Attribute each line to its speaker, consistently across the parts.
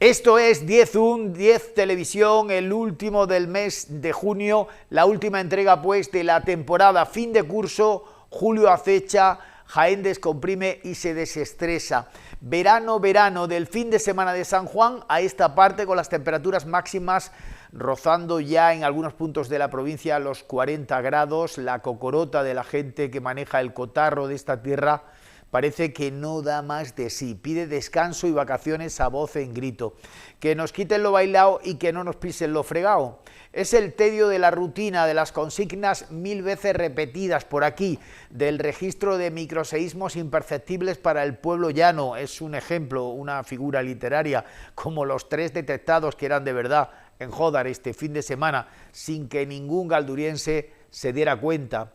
Speaker 1: Esto es 10 10 Televisión, el último del mes de junio, la última entrega pues de la temporada, fin de curso, julio acecha, Jaén descomprime y se desestresa. Verano, del fin de semana de San Juan a esta parte, con las temperaturas máximas rozando ya en algunos puntos de la provincia los 40 grados, la cocorota de la gente que maneja el cotarro de esta tierra parece que no da más de sí, pide descanso y vacaciones a voz en grito, que nos quiten lo bailao y que no nos pisen lo fregao. Es el tedio de la rutina, de las consignas 1000 veces repetidas por aquí, del registro de microseísmos imperceptibles para el pueblo llano. Es un ejemplo, una figura literaria, como los 3 detectados que eran de verdad en Jódar este fin de semana, sin que ningún galduriense se diera cuenta.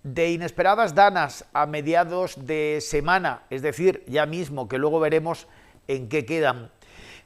Speaker 1: De inesperadas danas a mediados de semana, es decir, ya mismo, que luego veremos en qué quedan.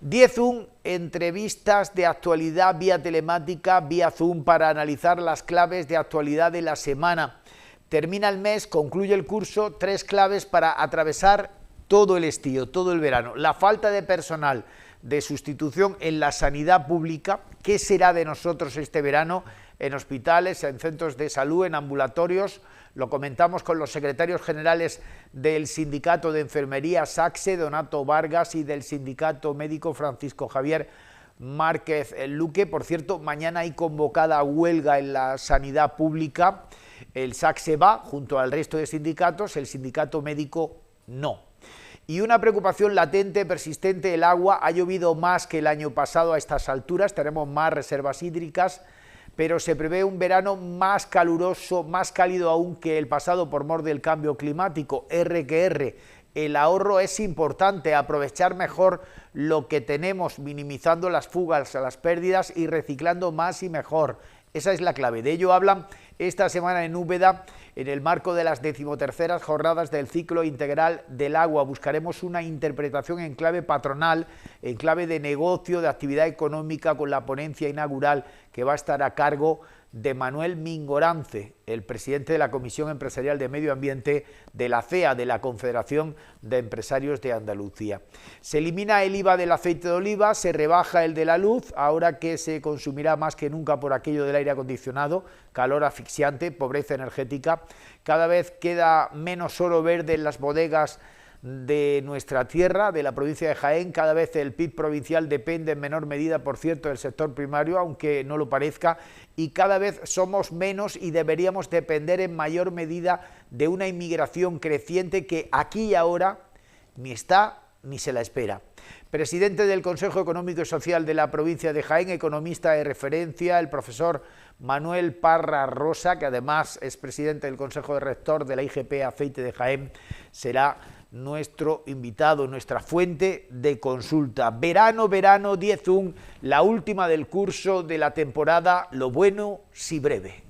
Speaker 1: 10 entrevistas de actualidad vía telemática, vía Zoom, para analizar las claves de actualidad de la semana. Termina el mes, concluye el curso, 3 claves para atravesar todo el estío, todo el verano. La falta de personal de sustitución en la sanidad pública. ¿Qué será de nosotros este verano? En hospitales, en centros de salud, en ambulatorios. Lo comentamos con los secretarios generales del Sindicato de Enfermería SACSE, Donato Vargas, y del Sindicato Médico Francisco Javier Márquez Luque. Por cierto, mañana hay convocada huelga en la sanidad pública. El SACSE va junto al resto de sindicatos, el sindicato médico no. Y una preocupación latente, persistente: el agua. Ha llovido más que el año pasado a estas alturas, tenemos más reservas hídricas, pero se prevé un verano más caluroso, más cálido aún que el pasado por mor del cambio climático. R que R. El ahorro es importante, aprovechar mejor lo que tenemos, minimizando las fugas, las pérdidas y reciclando más y mejor. Esa es la clave. De ello hablan esta semana en Úbeda, en el marco de las 13ª jornadas del ciclo integral del agua. Buscaremos una interpretación en clave patronal, en clave de negocio, de actividad económica, con la ponencia inaugural que va a estar a cargo de Manuel Mingorance, el presidente de la Comisión Empresarial de Medio Ambiente de la CEA, de la Confederación de Empresarios de Andalucía. Se elimina el IVA del aceite de oliva, se rebaja el de la luz, ahora que se consumirá más que nunca por aquello del aire acondicionado, calor asfixiante, pobreza energética. Cada vez queda menos oro verde en las bodegas de nuestra tierra, de la provincia de Jaén. Cada vez el PIB provincial depende en menor medida, por cierto, del sector primario, aunque no lo parezca, y cada vez somos menos y deberíamos depender en mayor medida de una inmigración creciente que aquí y ahora ni está ni se la espera. Presidente del Consejo Económico y Social de la provincia de Jaén, economista de referencia, el profesor Manuel Parra Rosa, que además es presidente del Consejo de Rector de la IGP Aceite de Jaén, será nuestro invitado, nuestra fuente de consulta. Verano, 10 la última del curso de la temporada, lo bueno si breve.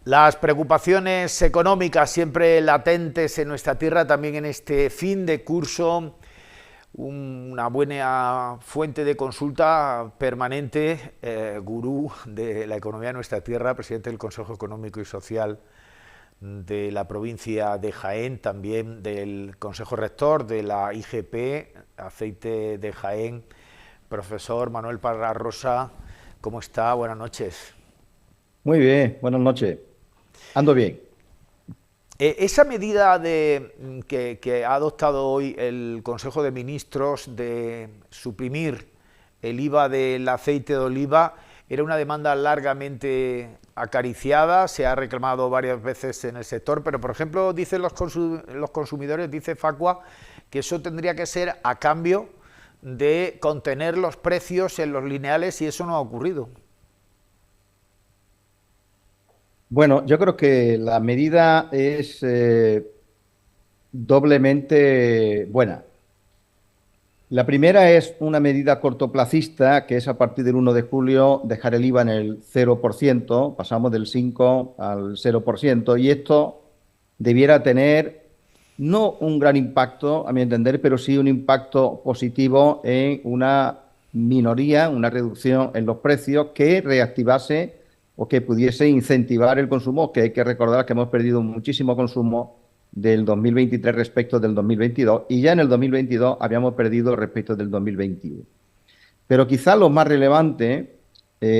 Speaker 1: Las preocupaciones económicas siempre latentes en nuestra tierra, también en este fin de curso, una buena fuente de consulta permanente, gurú de la economía de nuestra tierra, presidente del Consejo Económico y Social de la provincia de Jaén, también del Consejo Rector de la IGP Aceite de Jaén, profesor Manuel Parra Rosa. ¿Cómo está? Buenas noches.
Speaker 2: Muy bien, buenas noches. Ando bien.
Speaker 1: Esa medida que ha adoptado hoy el Consejo de Ministros de suprimir el IVA del aceite de oliva era una demanda largamente acariciada, se ha reclamado varias veces en el sector, pero por ejemplo dicen los consumidores, dice Facua, que eso tendría que ser a cambio de contener los precios en los lineales, y eso no ha ocurrido.
Speaker 2: Bueno, yo creo que la medida es doblemente buena. La primera es una medida cortoplacista, que es a partir del 1 de julio dejar el IVA en el 0%, pasamos del 5 al 0%, y esto debiera tener no un gran impacto, a mi entender, pero sí un impacto positivo en una minoría, una reducción en los precios que reactivase o que pudiese incentivar el consumo, que hay que recordar que hemos perdido muchísimo consumo del 2023 respecto del 2022 y ya en el 2022 habíamos perdido respecto del 2021. Pero quizá lo más relevante,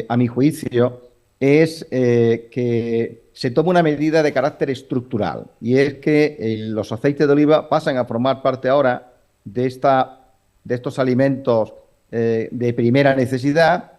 Speaker 2: a mi juicio, es que se toma una medida de carácter estructural y es que los aceites de oliva pasan a formar parte ahora de estos alimentos de primera necesidad,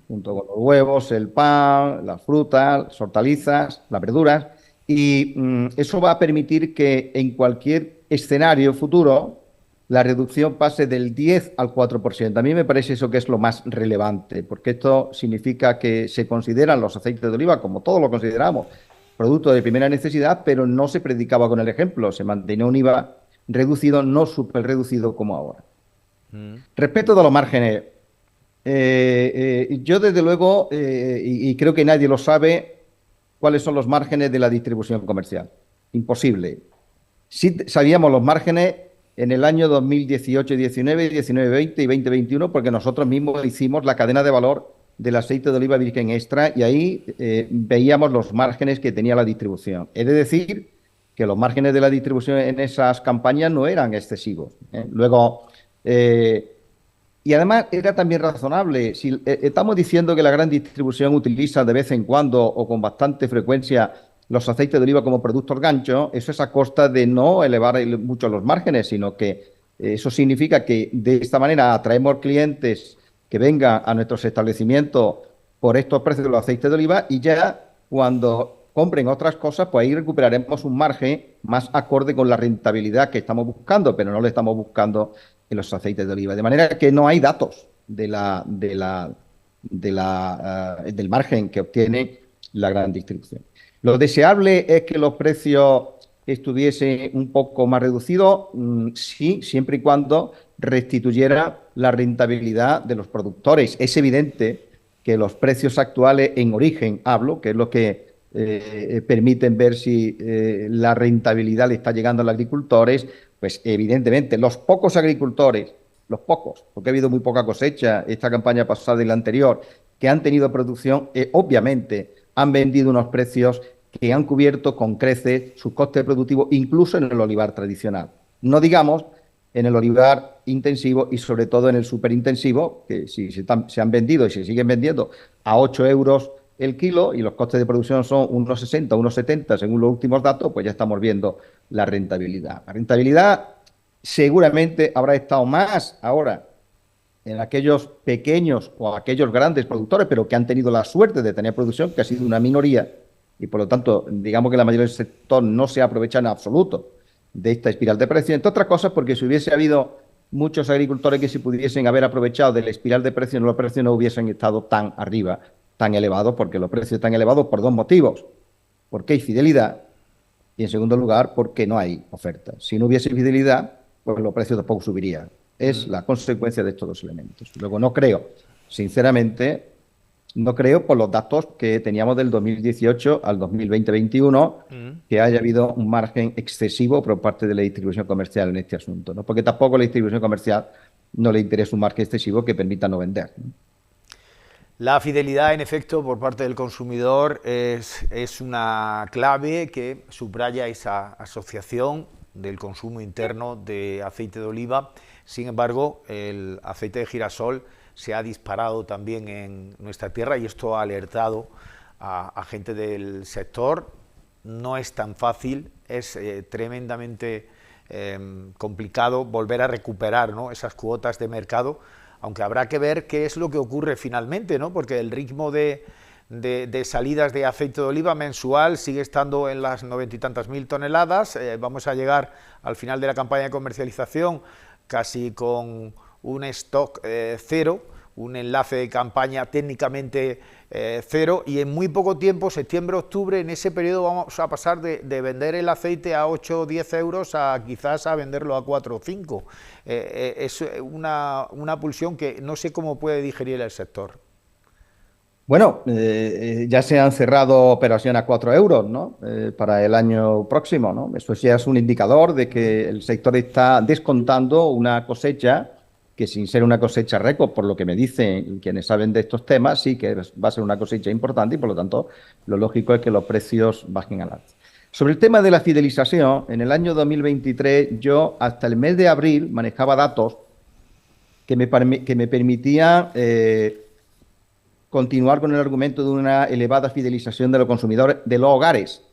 Speaker 2: junto con los huevos, el pan, las frutas, las hortalizas, las verduras, y eso va a permitir que en cualquier escenario futuro la reducción pase del 10 al 4%. A mí me parece eso que es lo más relevante, porque esto significa que se consideran los aceites de oliva, como todos lo consideramos, productos de primera necesidad, pero no se predicaba con el ejemplo, se mantenía un IVA reducido, no súper reducido como ahora. Respecto de los márgenes, yo desde luego, y creo que nadie lo sabe, cuáles son los márgenes de la distribución comercial. Imposible. Sí sabíamos los márgenes en el año 2018, 19, 19, 20 y 2021, porque nosotros mismos hicimos la cadena de valor del aceite de oliva virgen extra y ahí veíamos los márgenes que tenía la distribución. He de decir que los márgenes de la distribución en esas campañas no eran excesivos. Luego, y además era también razonable. Si estamos diciendo que la gran distribución utiliza de vez en cuando o con bastante frecuencia los aceites de oliva como productos gancho, eso es a costa de no elevar mucho los márgenes, sino que eso significa que de esta manera atraemos clientes que vengan a nuestros establecimientos por estos precios de los aceites de oliva y ya cuando compren otras cosas, pues ahí recuperaremos un margen más acorde con la rentabilidad que estamos buscando, pero no lo estamos buscando en los aceites de oliva. De manera que no hay datos del margen que obtiene la gran distribución. Lo deseable es que los precios estuviesen un poco más reducidos, sí, siempre y cuando restituyera la rentabilidad de los productores. Es evidente que los precios actuales en origen, hablo, que es lo que permiten ver si la rentabilidad le está llegando a los agricultores, pues evidentemente los pocos agricultores, los pocos, porque ha habido muy poca cosecha esta campaña pasada y la anterior, que han tenido producción, obviamente han vendido unos precios que han cubierto con creces sus costes productivos, incluso en el olivar tradicional. No digamos en el olivar intensivo y sobre todo en el superintensivo, que si se han vendido y se siguen vendiendo a 8 euros el kilo y los costes de producción son unos 60, unos 70 según los últimos datos, pues ya estamos viendo la rentabilidad. La rentabilidad seguramente habrá estado más ahora en aquellos pequeños o aquellos grandes productores, pero que han tenido la suerte de tener producción, que ha sido una minoría, y por lo tanto, digamos que la mayoría del sector no se aprovecha en absoluto de esta espiral de precios, entre otras cosas porque si hubiese habido muchos agricultores que se pudiesen haber aprovechado de la espiral de precios, los precios no hubiesen estado tan arriba, tan elevados, porque los precios están elevados por dos motivos: porque hay fidelidad y, en segundo lugar, porque no hay oferta. Si no hubiese fidelidad, pues los precios tampoco subirían. Es la consecuencia de estos dos elementos. Luego, no creo, sinceramente, no creo, por los datos que teníamos del 2018 al 2020-21, que haya habido un margen excesivo por parte de la distribución comercial en este asunto, ¿no? Porque tampoco a la distribución comercial no le interesa un margen excesivo que permita no vender, ¿no?
Speaker 1: La fidelidad, en efecto, por parte del consumidor es una clave que subraya esa asociación del consumo interno de aceite de oliva. Sin embargo, el aceite de girasol se ha disparado también en nuestra tierra y esto ha alertado a gente del sector. No es tan fácil, es tremendamente complicado volver a recuperar, ¿no?, esas cuotas de mercado, aunque habrá que ver qué es lo que ocurre finalmente, ¿no?, porque el ritmo de salidas de aceite de oliva mensual sigue estando en las 90 y tantas mil toneladas. Vamos a llegar al final de la campaña de comercialización casi con un stock cero, un enlace de campaña técnicamente cero, y en muy poco tiempo, septiembre, octubre, en ese periodo vamos a pasar de vender el aceite a 8 o 10 euros a quizás a venderlo a 4 o 5. Es una pulsión que no sé cómo puede digerir el sector.
Speaker 2: Bueno, ya se han cerrado operaciones a 4 euros, ¿no? Para el año próximo, ¿no? Eso ya es un indicador de que el sector está descontando una cosecha que, sin ser una cosecha récord, por lo que me dicen quienes saben de estos temas, sí que va a ser una cosecha importante y por lo tanto lo lógico es que los precios bajen al alza. Sobre el tema de la fidelización, en el año 2023 yo hasta el mes de abril manejaba datos que me permitían continuar con el argumento de una elevada fidelización de los consumidores, de los hogares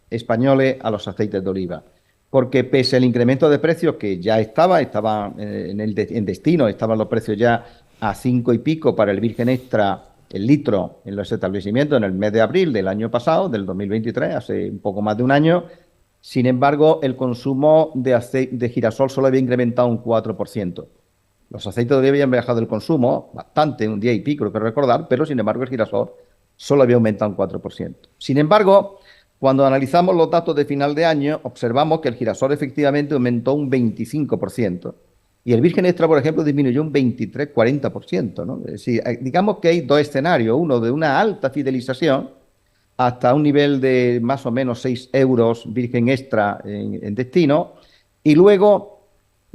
Speaker 2: españoles a los aceites de oliva. Porque pese al incremento de precios que ya estaba en destino, estaban los precios ya a 5 y pico para el virgen extra el litro en los establecimientos en el mes de abril del año pasado, del 2023, hace un poco más de un año. Sin embargo, el consumo de girasol solo había incrementado un 4%. Los aceites de oliva habían bajado el consumo bastante, un día y pico, creo que recordar, pero sin embargo el girasol solo había aumentado un 4%. Sin embargo, cuando analizamos los datos de final de año, observamos que el girasol efectivamente aumentó un 25%. Y el virgen extra, por ejemplo, disminuyó un 23-40%, ¿no? Es decir, digamos que hay dos escenarios, uno de una alta fidelización hasta un nivel de más o menos 6 euros virgen extra en destino, y luego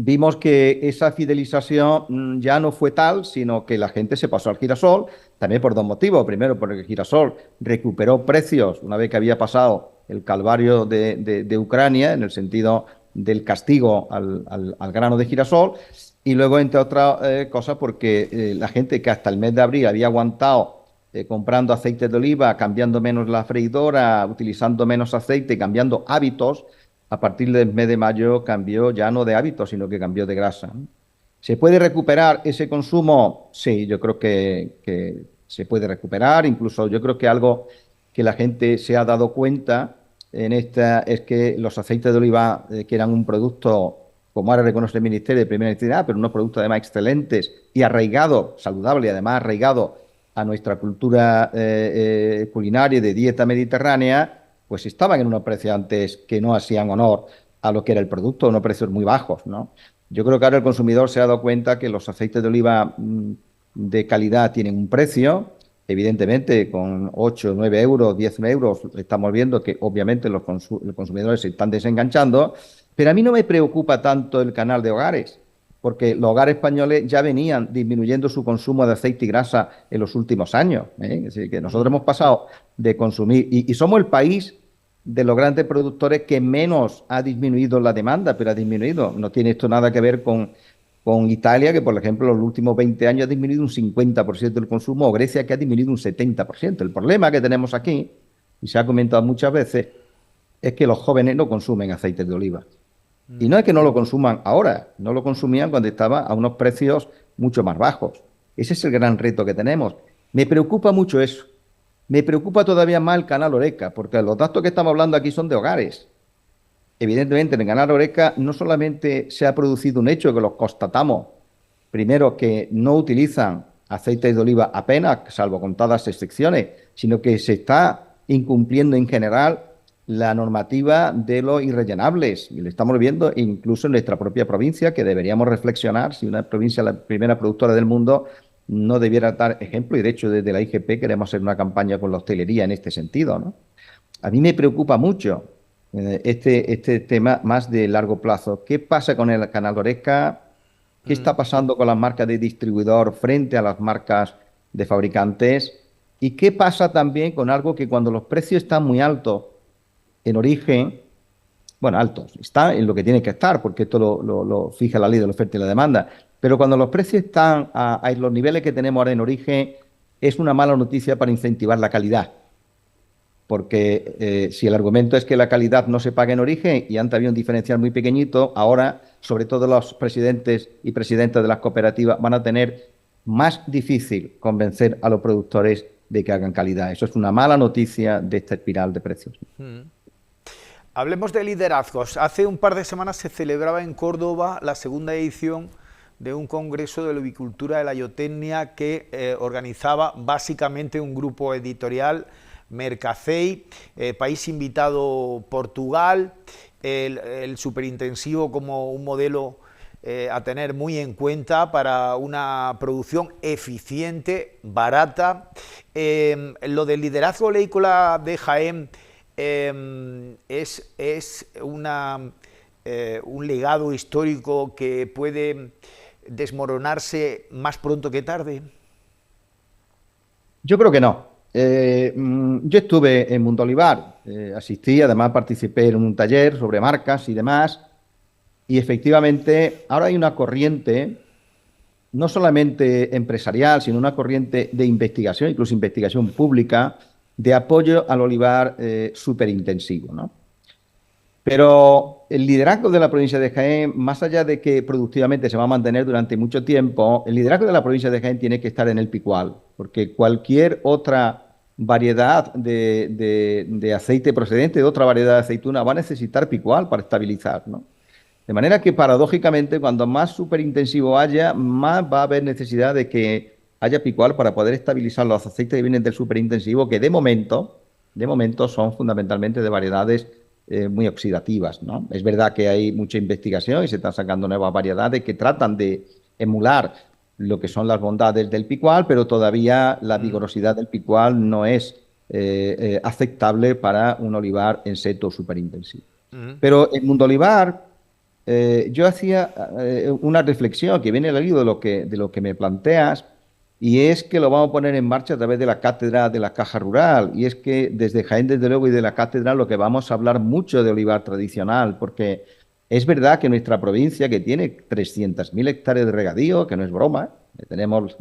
Speaker 2: vimos que esa fidelización ya no fue tal, sino que la gente se pasó al girasol, también por dos motivos. Primero, porque el girasol recuperó precios una vez que había pasado el calvario de Ucrania, en el sentido del castigo al grano de girasol, y luego, entre otras cosas, porque la gente que hasta el mes de abril había aguantado comprando aceite de oliva, cambiando menos la freidora, utilizando menos aceite, cambiando hábitos, a partir del mes de mayo cambió ya no de hábitos, sino que cambió de grasa. ¿Se puede recuperar ese consumo? Sí, yo creo que se puede recuperar. Incluso yo creo que algo que la gente se ha dado cuenta en esta es que los aceites de oliva, que eran un producto, como ahora reconoce el Ministerio de Primera Necesidad, pero unos productos además excelentes y arraigados, saludable y además arraigados a nuestra cultura culinaria de dieta mediterránea, pues estaban en unos precios antes que no hacían honor a lo que era el producto, unos precios muy bajos, ¿no? Yo creo que ahora el consumidor se ha dado cuenta que los aceites de oliva de calidad tienen un precio, evidentemente con 8, 9 euros, 10 euros, estamos viendo que obviamente los consumidores se están desenganchando, pero a mí no me preocupa tanto el canal de hogares, porque los hogares españoles ya venían disminuyendo su consumo de aceite y grasa en los últimos años. Es decir, que nosotros hemos pasado de consumir, y somos el país de los grandes productores que menos ha disminuido la demanda, pero ha disminuido. No tiene esto nada que ver con Italia, que por ejemplo en los últimos 20 años ha disminuido un 50% del consumo, o Grecia, que ha disminuido un 70%. El problema que tenemos aquí, y se ha comentado muchas veces, es que los jóvenes no consumen aceites de oliva. Y no es que no lo consuman ahora, no lo consumían cuando estaba a unos precios mucho más bajos. Ese es el gran reto que tenemos. Me preocupa mucho eso. Me preocupa todavía más el canal Horeca, porque los datos que estamos hablando aquí son de hogares. Evidentemente, en el canal Horeca no solamente se ha producido un hecho que los constatamos, primero que no utilizan aceites de oliva apenas, salvo contadas excepciones, sino que se está incumpliendo en general la normativa de los irrellenables. Y lo estamos viendo incluso en nuestra propia provincia, que deberíamos reflexionar si una provincia, la primera productora del mundo, no debiera dar ejemplo. Y de hecho, desde la IGP queremos hacer una campaña con la hostelería en este sentido, ¿no? A mí me preocupa mucho este tema más de largo plazo. ¿Qué pasa con el canal Horeca? ¿Qué está pasando con las marcas de distribuidor frente a las marcas de fabricantes? ¿Y qué pasa también con algo que cuando los precios están muy altos en origen, bueno, altos, está en lo que tiene que estar, porque esto lo fija la ley de la oferta y la demanda, pero cuando los precios están a los niveles que tenemos ahora en origen, es una mala noticia para incentivar la calidad. Porque si el argumento es que la calidad no se paga en origen y antes había un diferencial muy pequeñito, ahora, sobre todo los presidentes y presidentas de las cooperativas, van a tener más difícil convencer a los productores de que hagan calidad. Eso es una mala noticia de esta espiral de precios.
Speaker 1: Hablemos de liderazgos. Hace un par de semanas se celebraba en Córdoba la segunda edición de un congreso de ovicultura de la zootecnia que organizaba básicamente un grupo editorial, Mercacei, país invitado Portugal, el superintensivo como un modelo a tener muy en cuenta para una producción eficiente, barata. Lo del liderazgo oleícola de Jaén es un legado histórico que puede desmoronarse más pronto que tarde.
Speaker 2: Yo creo que no. Yo estuve en Mundo Olivar, asistí, además participé en un taller sobre marcas y demás, y efectivamente ahora hay una corriente, no solamente empresarial, sino una corriente de investigación, incluso investigación pública, de apoyo al olivar superintensivo, ¿no? Pero el liderazgo de la provincia de Jaén, más allá de que productivamente se va a mantener durante mucho tiempo, el liderazgo de la provincia de Jaén tiene que estar en el picual, porque cualquier otra variedad de aceite procedente de otra variedad de aceituna va a necesitar picual para estabilizar, ¿no? De manera que paradójicamente, cuando más superintensivo haya, más va a haber necesidad de que haya picual para poder estabilizar los aceites que vienen del superintensivo, que de momento son fundamentalmente de variedades muy oxidativas, ¿no? Es verdad que hay mucha investigación y se están sacando nuevas variedades que tratan de emular lo que son las bondades del picual, pero todavía la vigorosidad del picual no es aceptable para un olivar en seto superintensivo. Pero en Mundo Olivar yo hacía una reflexión que viene al hilo de lo que me planteas, y es que lo vamos a poner en marcha a través de la cátedra de la Caja Rural. Y es que desde Jaén, desde luego, y de la cátedra, lo que vamos a hablar mucho de olivar tradicional, porque es verdad que nuestra provincia, que tiene 300.000 hectáreas de regadío, que no es broma, tenemos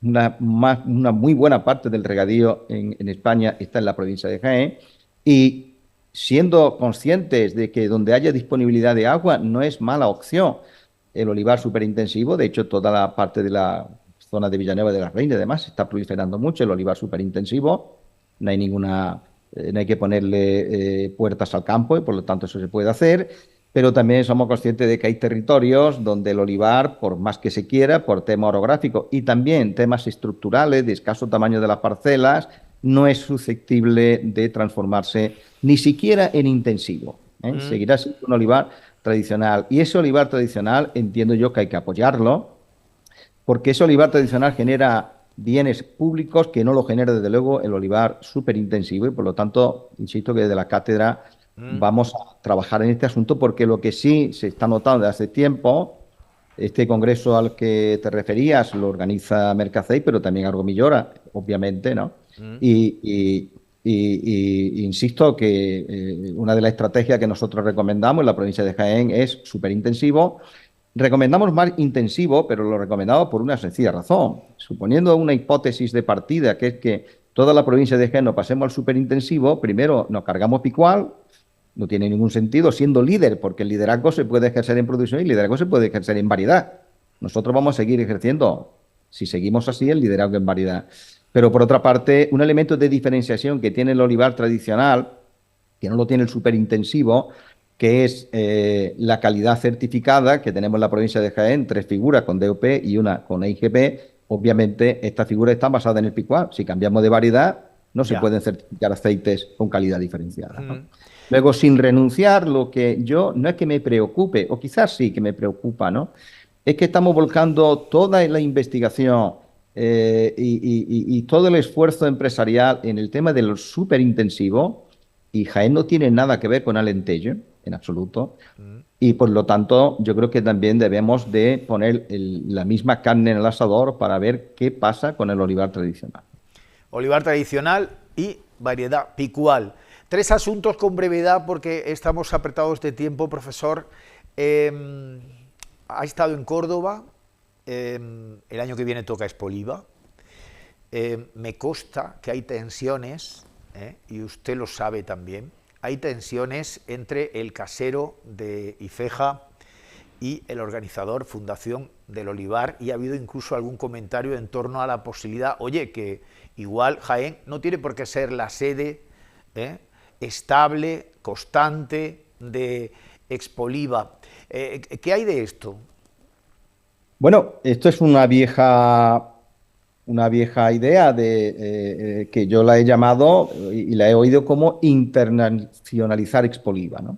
Speaker 2: una muy buena parte del regadío en España está en la provincia de Jaén, y siendo conscientes de que donde haya disponibilidad de agua no es mala opción el olivar superintensivo. De hecho, toda la parte de la zona de Villanueva de la Reina, además, se está proliferando mucho el olivar superintensivo. No hay no hay que ponerle puertas al campo, y por lo tanto eso se puede hacer. Pero también somos conscientes de que hay territorios donde el olivar, por más que se quiera, por tema orográfico y también temas estructurales de escaso tamaño de las parcelas, no es susceptible de transformarse ni siquiera en intensivo, ¿eh? Seguirá siendo un olivar tradicional. Y ese olivar tradicional entiendo yo que hay que apoyarlo, porque ese olivar tradicional genera bienes públicos que no lo genera, desde luego, el olivar superintensivo, y por lo tanto, insisto que desde la cátedra vamos a trabajar en este asunto, porque lo que sí se está notando desde hace tiempo, este congreso al que te referías lo organiza Mercacey, pero también Argomillora, obviamente, ¿no? Y insisto que una de las estrategias que nosotros recomendamos en la provincia de Jaén es superintensivo. Recomendamos más intensivo, pero lo recomendamos por una sencilla razón. Suponiendo una hipótesis de partida, que es que toda la provincia de Jaén nos pasemos al superintensivo, primero nos cargamos picual, no tiene ningún sentido siendo líder, porque el liderazgo se puede ejercer en producción y el liderazgo se puede ejercer en variedad. Nosotros vamos a seguir ejerciendo, si seguimos así, el liderazgo en variedad. Pero por otra parte, un elemento de diferenciación que tiene el olivar tradicional, que no lo tiene el superintensivo, que es la calidad certificada que tenemos en la provincia de Jaén, 3 figuras con DOP y una con EIGP. Obviamente, esta figura está basada en el picual. Si cambiamos de variedad, no se pueden certificar aceites con calidad diferenciada, ¿no? Luego, sin renunciar, lo que yo no es que me preocupe, o quizás sí que me preocupa, ¿no? Es que estamos volcando toda la investigación y todo el esfuerzo empresarial en el tema del superintensivo, y Jaén no tiene nada que ver con Alentejo, en absoluto, y por lo tanto yo creo que también debemos de poner la misma carne en el asador para ver qué pasa con el olivar tradicional.
Speaker 1: Olivar tradicional y variedad picual. 3 asuntos con brevedad porque estamos apretados de tiempo, profesor. Ha estado en Córdoba, el año que viene toca Expoliva. Me consta que hay tensiones, y usted lo sabe también, hay tensiones entre el casero de Ifeja y el organizador Fundación del Olivar, y ha habido incluso algún comentario en torno a la posibilidad, oye, que igual Jaén no tiene por qué ser la sede estable, constante de Expoliva. ¿Qué hay de esto?
Speaker 2: Bueno, esto es una vieja idea que yo la he llamado y la he oído como internacionalizar Expoliva, ¿no?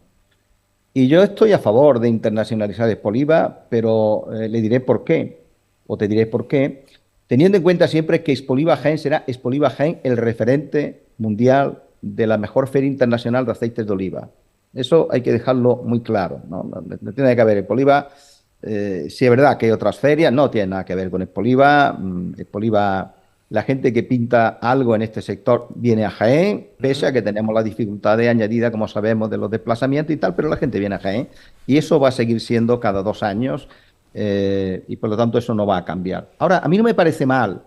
Speaker 2: Y yo estoy a favor de internacionalizar Expoliva, pero le diré por qué, o te diré por qué, teniendo en cuenta siempre que Expoliva Jaén será Expoliva Jaén el referente mundial de la mejor feria internacional de aceites de oliva. Eso hay que dejarlo muy claro, ¿no? No tiene que ver Expoliva. Sí es verdad que hay otras ferias, no tiene nada que ver con Expoliva. Expoliva, la gente que pinta algo en este sector viene a Jaén, pese a que tenemos la dificultad de añadida, como sabemos, de los desplazamientos y tal, pero la gente viene a Jaén y eso va a seguir siendo cada 2 años y por lo tanto eso no va a cambiar. Ahora, a mí no me parece mal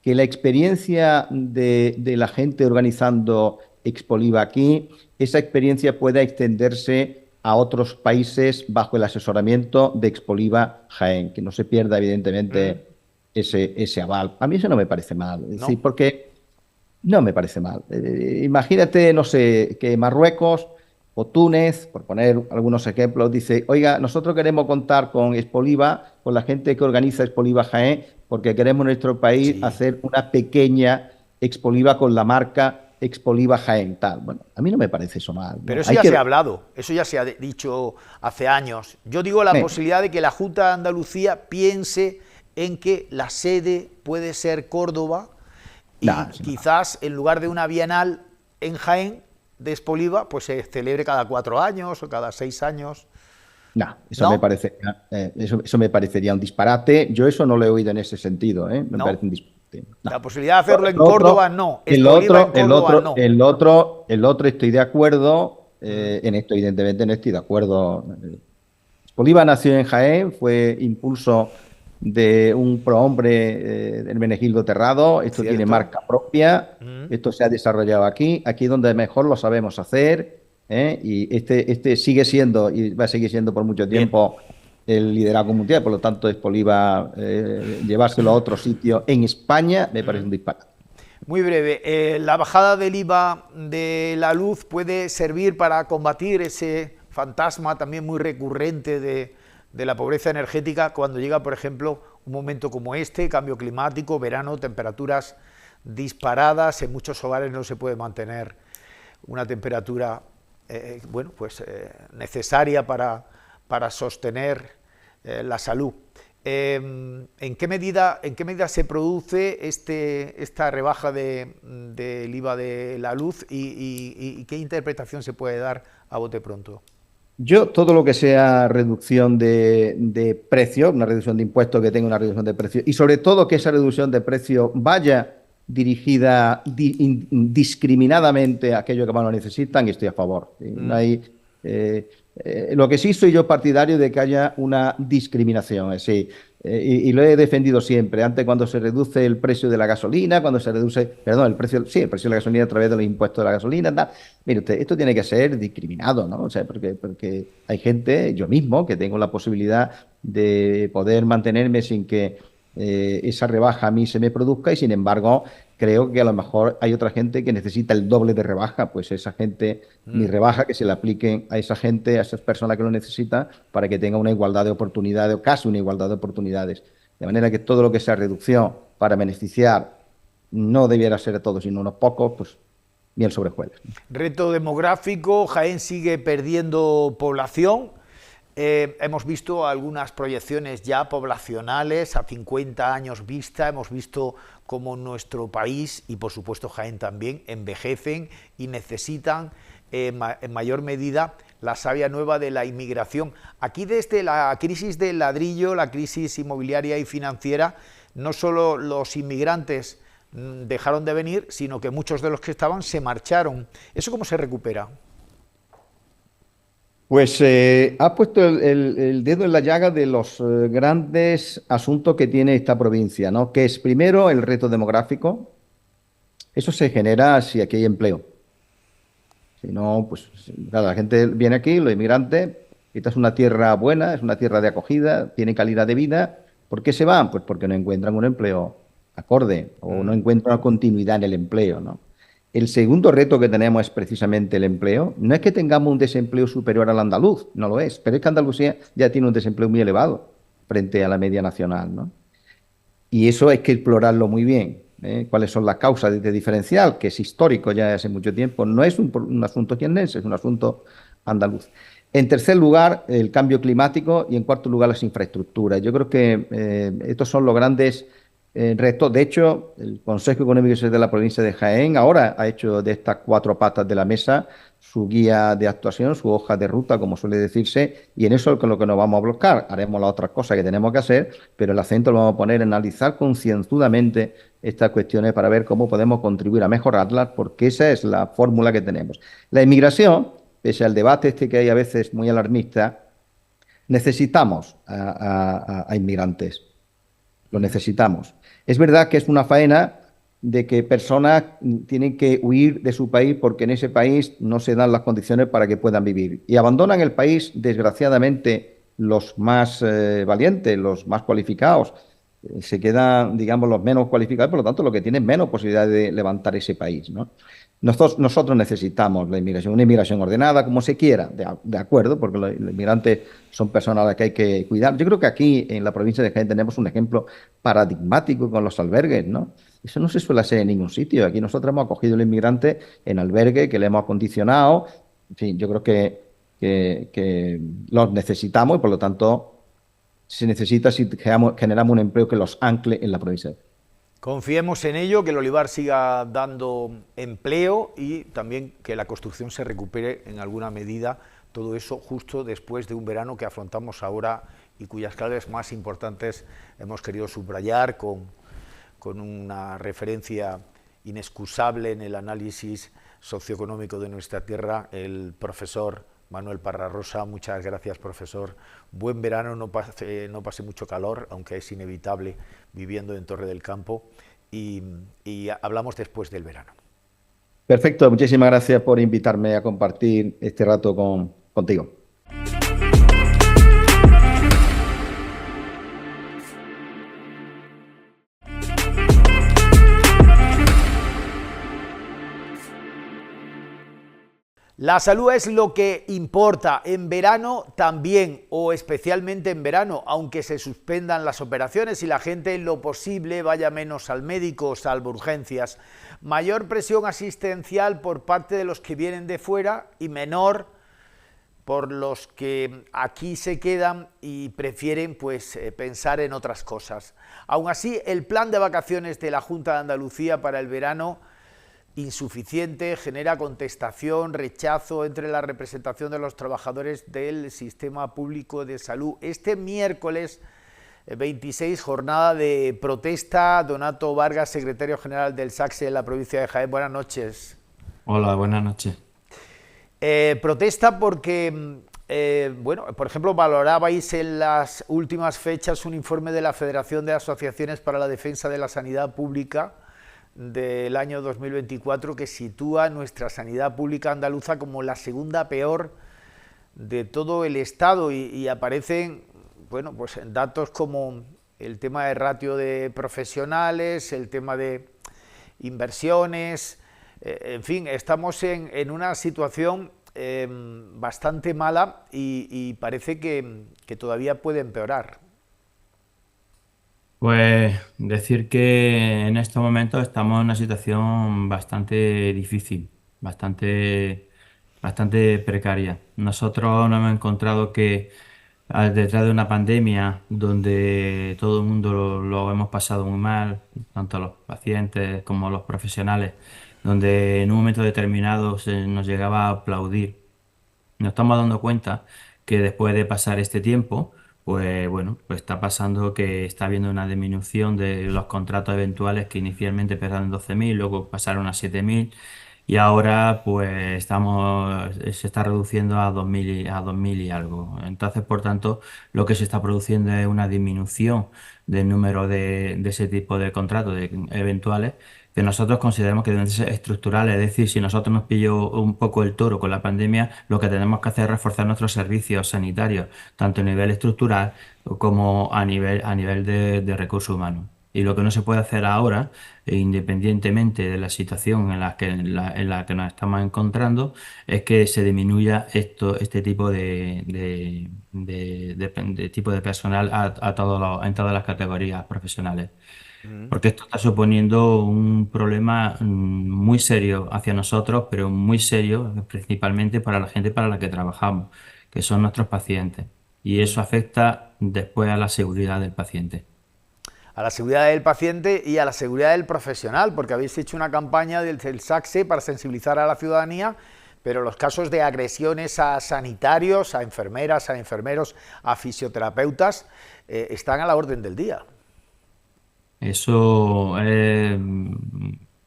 Speaker 2: que la experiencia de la gente organizando Expoliva aquí, esa experiencia pueda extenderse a otros países bajo el asesoramiento de Expoliva Jaén, que no se pierda evidentemente ese aval. A mí eso no me parece mal, es decir,
Speaker 1: ¿no?
Speaker 2: porque no me parece mal. Imagínate, no sé, que Marruecos o Túnez, por poner algunos ejemplos, dice, oiga, nosotros queremos contar con Expoliva, con la gente que organiza Expoliva Jaén, porque queremos en nuestro país
Speaker 1: Sí.
Speaker 2: hacer una pequeña Expoliva con la marca Expoliva Jaén, tal. Bueno, a mí no me parece eso mal,
Speaker 1: Pero
Speaker 2: ¿no?
Speaker 1: eso
Speaker 2: Hay
Speaker 1: ya se ha
Speaker 2: que...
Speaker 1: hablado, eso ya se ha dicho hace años. Yo digo la posibilidad de que la Junta de Andalucía piense en que la sede puede ser Córdoba y
Speaker 2: No, eso no.
Speaker 1: quizás en lugar de una bienal en Jaén de Expoliva, pues se celebre cada 4 años o cada 6 años.
Speaker 2: No, eso me
Speaker 1: ¿No?
Speaker 2: parece, eso me parecería un disparate. Yo eso no lo he oído en ese sentido, ¿eh? Me parece
Speaker 1: ¿No?
Speaker 2: un disparate. No.
Speaker 1: La posibilidad de hacerlo en
Speaker 2: Lo
Speaker 1: Córdoba,
Speaker 2: otro,
Speaker 1: no. Expoliva en Córdoba, no.
Speaker 2: el otro estoy de acuerdo. En esto, evidentemente, no estoy de acuerdo. Expoliva nació en Jaén, fue impulso de un prohombre, Hermenegildo Terrado. Esto tiene
Speaker 1: Cierto.
Speaker 2: marca propia. Esto se ha desarrollado aquí. Aquí es donde mejor lo sabemos hacer. Y este sigue siendo y va a seguir siendo por mucho
Speaker 1: Bien.
Speaker 2: tiempo el liderazgo mundial. Por lo tanto, Expoliva, llevárselo a otro sitio en España me parece un disparate.
Speaker 1: Muy breve, la bajada del IVA de la luz puede servir para combatir ese fantasma también muy recurrente de la pobreza energética cuando llega, por ejemplo, un momento como este, cambio climático, verano, temperaturas disparadas, en muchos hogares no se puede mantener una temperatura bueno, pues, necesaria para sostener la salud. ¿En qué medida se produce esta rebaja del IVA de la luz y qué interpretación se puede dar a bote pronto?
Speaker 2: Yo, todo lo que sea reducción de precio, una reducción de impuestos que tenga una reducción de precio, y sobre todo que esa reducción de precio vaya dirigida discriminadamente a aquellos que más lo necesitan, estoy a favor. ¿Sí? No hay, lo que sí soy yo partidario de que haya una discriminación, sí, y lo he defendido siempre. Antes, cuando se reduce el precio de la gasolina, cuando se reduce, perdón, el precio de la gasolina a través de los impuestos de la gasolina, tal. Mire usted, esto tiene que ser discriminado, ¿no? O sea, porque hay gente, yo mismo, que tengo la posibilidad de poder mantenerme sin que esa rebaja a mí se me produzca y sin embargo creo que a lo mejor hay otra gente que necesita el doble de rebaja, pues esa gente, mi rebaja que se le apliquen a esa gente, a esas personas que lo necesitan para que tenga una igualdad de oportunidades o casi una igualdad de oportunidades. De manera que todo lo que sea reducción para beneficiar no debiera ser a todos sino a unos pocos, pues miel sobre hojuelas.
Speaker 1: Reto demográfico, Jaén sigue perdiendo población. Hemos visto algunas proyecciones ya poblacionales a 50 años vista, hemos visto cómo nuestro país y por supuesto Jaén también envejecen y necesitan en mayor medida la savia nueva de la inmigración. Aquí desde la crisis del ladrillo, la crisis inmobiliaria y financiera, no solo los inmigrantes dejaron de venir, sino que muchos de los que estaban se marcharon. ¿Eso cómo se recupera?
Speaker 2: Pues ha puesto el dedo en la llaga de los grandes asuntos que tiene esta provincia, ¿no? Que es primero el reto demográfico. Eso se genera si aquí hay empleo. Si no, pues claro, la gente viene aquí, los inmigrantes, esta es una tierra buena, es una tierra de acogida, tiene calidad de vida. ¿Por qué se van? Pues porque no encuentran un empleo acorde o no encuentran una continuidad en el empleo, ¿no? El segundo reto que tenemos es precisamente el empleo. No es que tengamos un desempleo superior al andaluz, no lo es, pero es que Andalucía ya tiene un desempleo muy elevado frente a la media nacional, ¿no? Y eso hay que explorarlo muy bien. ¿Cuáles son las causas de este diferencial? Que es histórico ya hace mucho tiempo. No es un asunto jiennense, es un asunto andaluz. En tercer lugar, el cambio climático y en cuarto lugar, las infraestructuras. Yo creo que estos son los grandes retos. De hecho, el Consejo Económico y Social de la provincia de Jaén ahora ha hecho de estas cuatro patas de la mesa su guía de actuación, su hoja de ruta, como suele decirse, y en eso es con lo que nos vamos a bloquear. Haremos las otras cosas que tenemos que hacer, pero el acento lo vamos a poner en analizar concienzudamente estas cuestiones para ver cómo podemos contribuir a mejorarlas, porque esa es la fórmula que tenemos. La inmigración, pese al debate este que hay a veces muy alarmista, necesitamos a inmigrantes, lo necesitamos. Es verdad que es una faena de que personas tienen que huir de su país porque en ese país no se dan las condiciones para que puedan vivir. Y abandonan el país, desgraciadamente, los más valientes, los más cualificados. Se quedan, digamos, los menos cualificados, por lo tanto, los que tienen menos posibilidad de levantar ese país, ¿no? Nosotros necesitamos la inmigración, una inmigración ordenada, como se quiera, de acuerdo, porque los inmigrantes son personas a las que hay que cuidar. Yo creo que aquí en la provincia de Jaén tenemos un ejemplo paradigmático con los albergues, ¿no? Eso no se suele hacer en ningún sitio. Aquí nosotros hemos acogido al inmigrante en albergue, que le hemos acondicionado. En fin, yo creo que los necesitamos y por lo tanto se necesita si generamos un empleo que los ancle en la provincia.
Speaker 1: Confiemos en ello, que el olivar siga dando empleo y también que la construcción se recupere en alguna medida, todo eso justo después de un verano que afrontamos ahora y cuyas claves más importantes hemos querido subrayar con una referencia inexcusable en el análisis socioeconómico de nuestra tierra, el profesor Manuel Parra-Rosa. Muchas gracias, profesor. Buen verano, no pase mucho calor, aunque es inevitable viviendo en Torre del Campo, y hablamos después del verano.
Speaker 2: Perfecto, muchísimas gracias por invitarme a compartir este rato contigo.
Speaker 1: La salud es lo que importa en verano también, o especialmente en verano, aunque se suspendan las operaciones y la gente en lo posible vaya menos al médico, salvo urgencias. Mayor presión asistencial por parte de los que vienen de fuera y menor por los que aquí se quedan y prefieren pues pensar en otras cosas. Aún así, el plan de vacaciones de la Junta de Andalucía para el verano, insuficiente, genera contestación, rechazo entre la representación de los trabajadores del sistema público de salud. Este miércoles 26, jornada de protesta. Donato Vargas, secretario general del SACSE en la provincia de Jaén. Buenas noches.
Speaker 3: Hola, buenas noches.
Speaker 1: Protesta porque, bueno, por ejemplo, valorabais en las últimas fechas un informe de la Federación de Asociaciones para la Defensa de la Sanidad Pública del año 2024 que sitúa nuestra sanidad pública andaluza como la segunda peor de todo el Estado y aparecen, bueno, pues datos como el tema de ratio de profesionales, el tema de inversiones, en fin, estamos en una situación bastante mala y parece que todavía puede empeorar.
Speaker 3: Pues decir que en estos momentos estamos en una situación bastante difícil, bastante precaria. Nosotros nos hemos encontrado que detrás de una pandemia donde todo el mundo lo hemos pasado muy mal, tanto los pacientes como los profesionales, donde en un momento determinado se nos llegaba a aplaudir. Nos estamos dando cuenta que después de pasar este tiempo, pues bueno, pues está pasando que está habiendo una disminución de los contratos eventuales que inicialmente empezaron en 12.000, luego pasaron a 7.000 y ahora pues se está reduciendo a 2.000 y algo. Entonces, por tanto, lo que se está produciendo es una disminución del número de ese tipo de contratos eventuales que nosotros consideramos que deben ser estructurales. Es decir, si nosotros nos pilló un poco el toro con la pandemia, lo que tenemos que hacer es reforzar nuestros servicios sanitarios, tanto a nivel estructural como a nivel de recursos humanos. Y lo que no se puede hacer ahora, independientemente de la situación en la que nos estamos encontrando, es que se disminuya este tipo de tipo de personal en todas las categorías profesionales. Porque esto está suponiendo un problema muy serio hacia nosotros, pero muy serio principalmente para la gente para la que trabajamos, que son nuestros pacientes. Y eso afecta después a la seguridad del paciente.
Speaker 1: A la seguridad del paciente y a la seguridad del profesional, porque habéis hecho una campaña del SACSE para sensibilizar a la ciudadanía, pero los casos de agresiones a sanitarios, a enfermeras, a enfermeros, a fisioterapeutas, están a la orden del día.
Speaker 3: Eso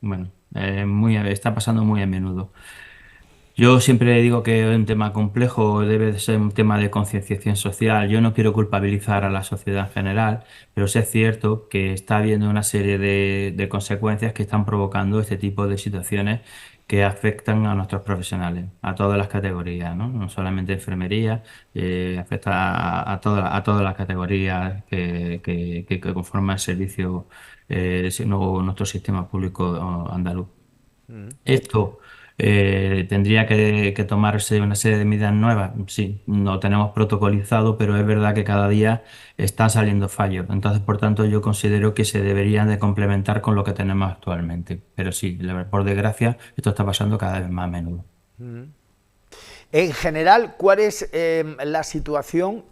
Speaker 3: bueno, está pasando muy a menudo. Yo siempre digo que es un tema complejo, debe de ser un tema de concienciación social. Yo no quiero culpabilizar a la sociedad en general, pero sí es cierto que está habiendo una serie de consecuencias que están provocando este tipo de situaciones que afectan a nuestros profesionales, a todas las categorías, ¿no? No solamente enfermería, afecta a todas las categorías que conforman el servicio, nuestro sistema público andaluz. Esto tendría que tomarse una serie de medidas nuevas. Sí, lo tenemos protocolizado, pero es verdad que cada día están saliendo fallos. Entonces, por tanto, yo considero que se deberían de complementar con lo que tenemos actualmente. Pero sí, por desgracia, esto está pasando cada vez más a menudo.
Speaker 1: En general, ¿cuál es la situación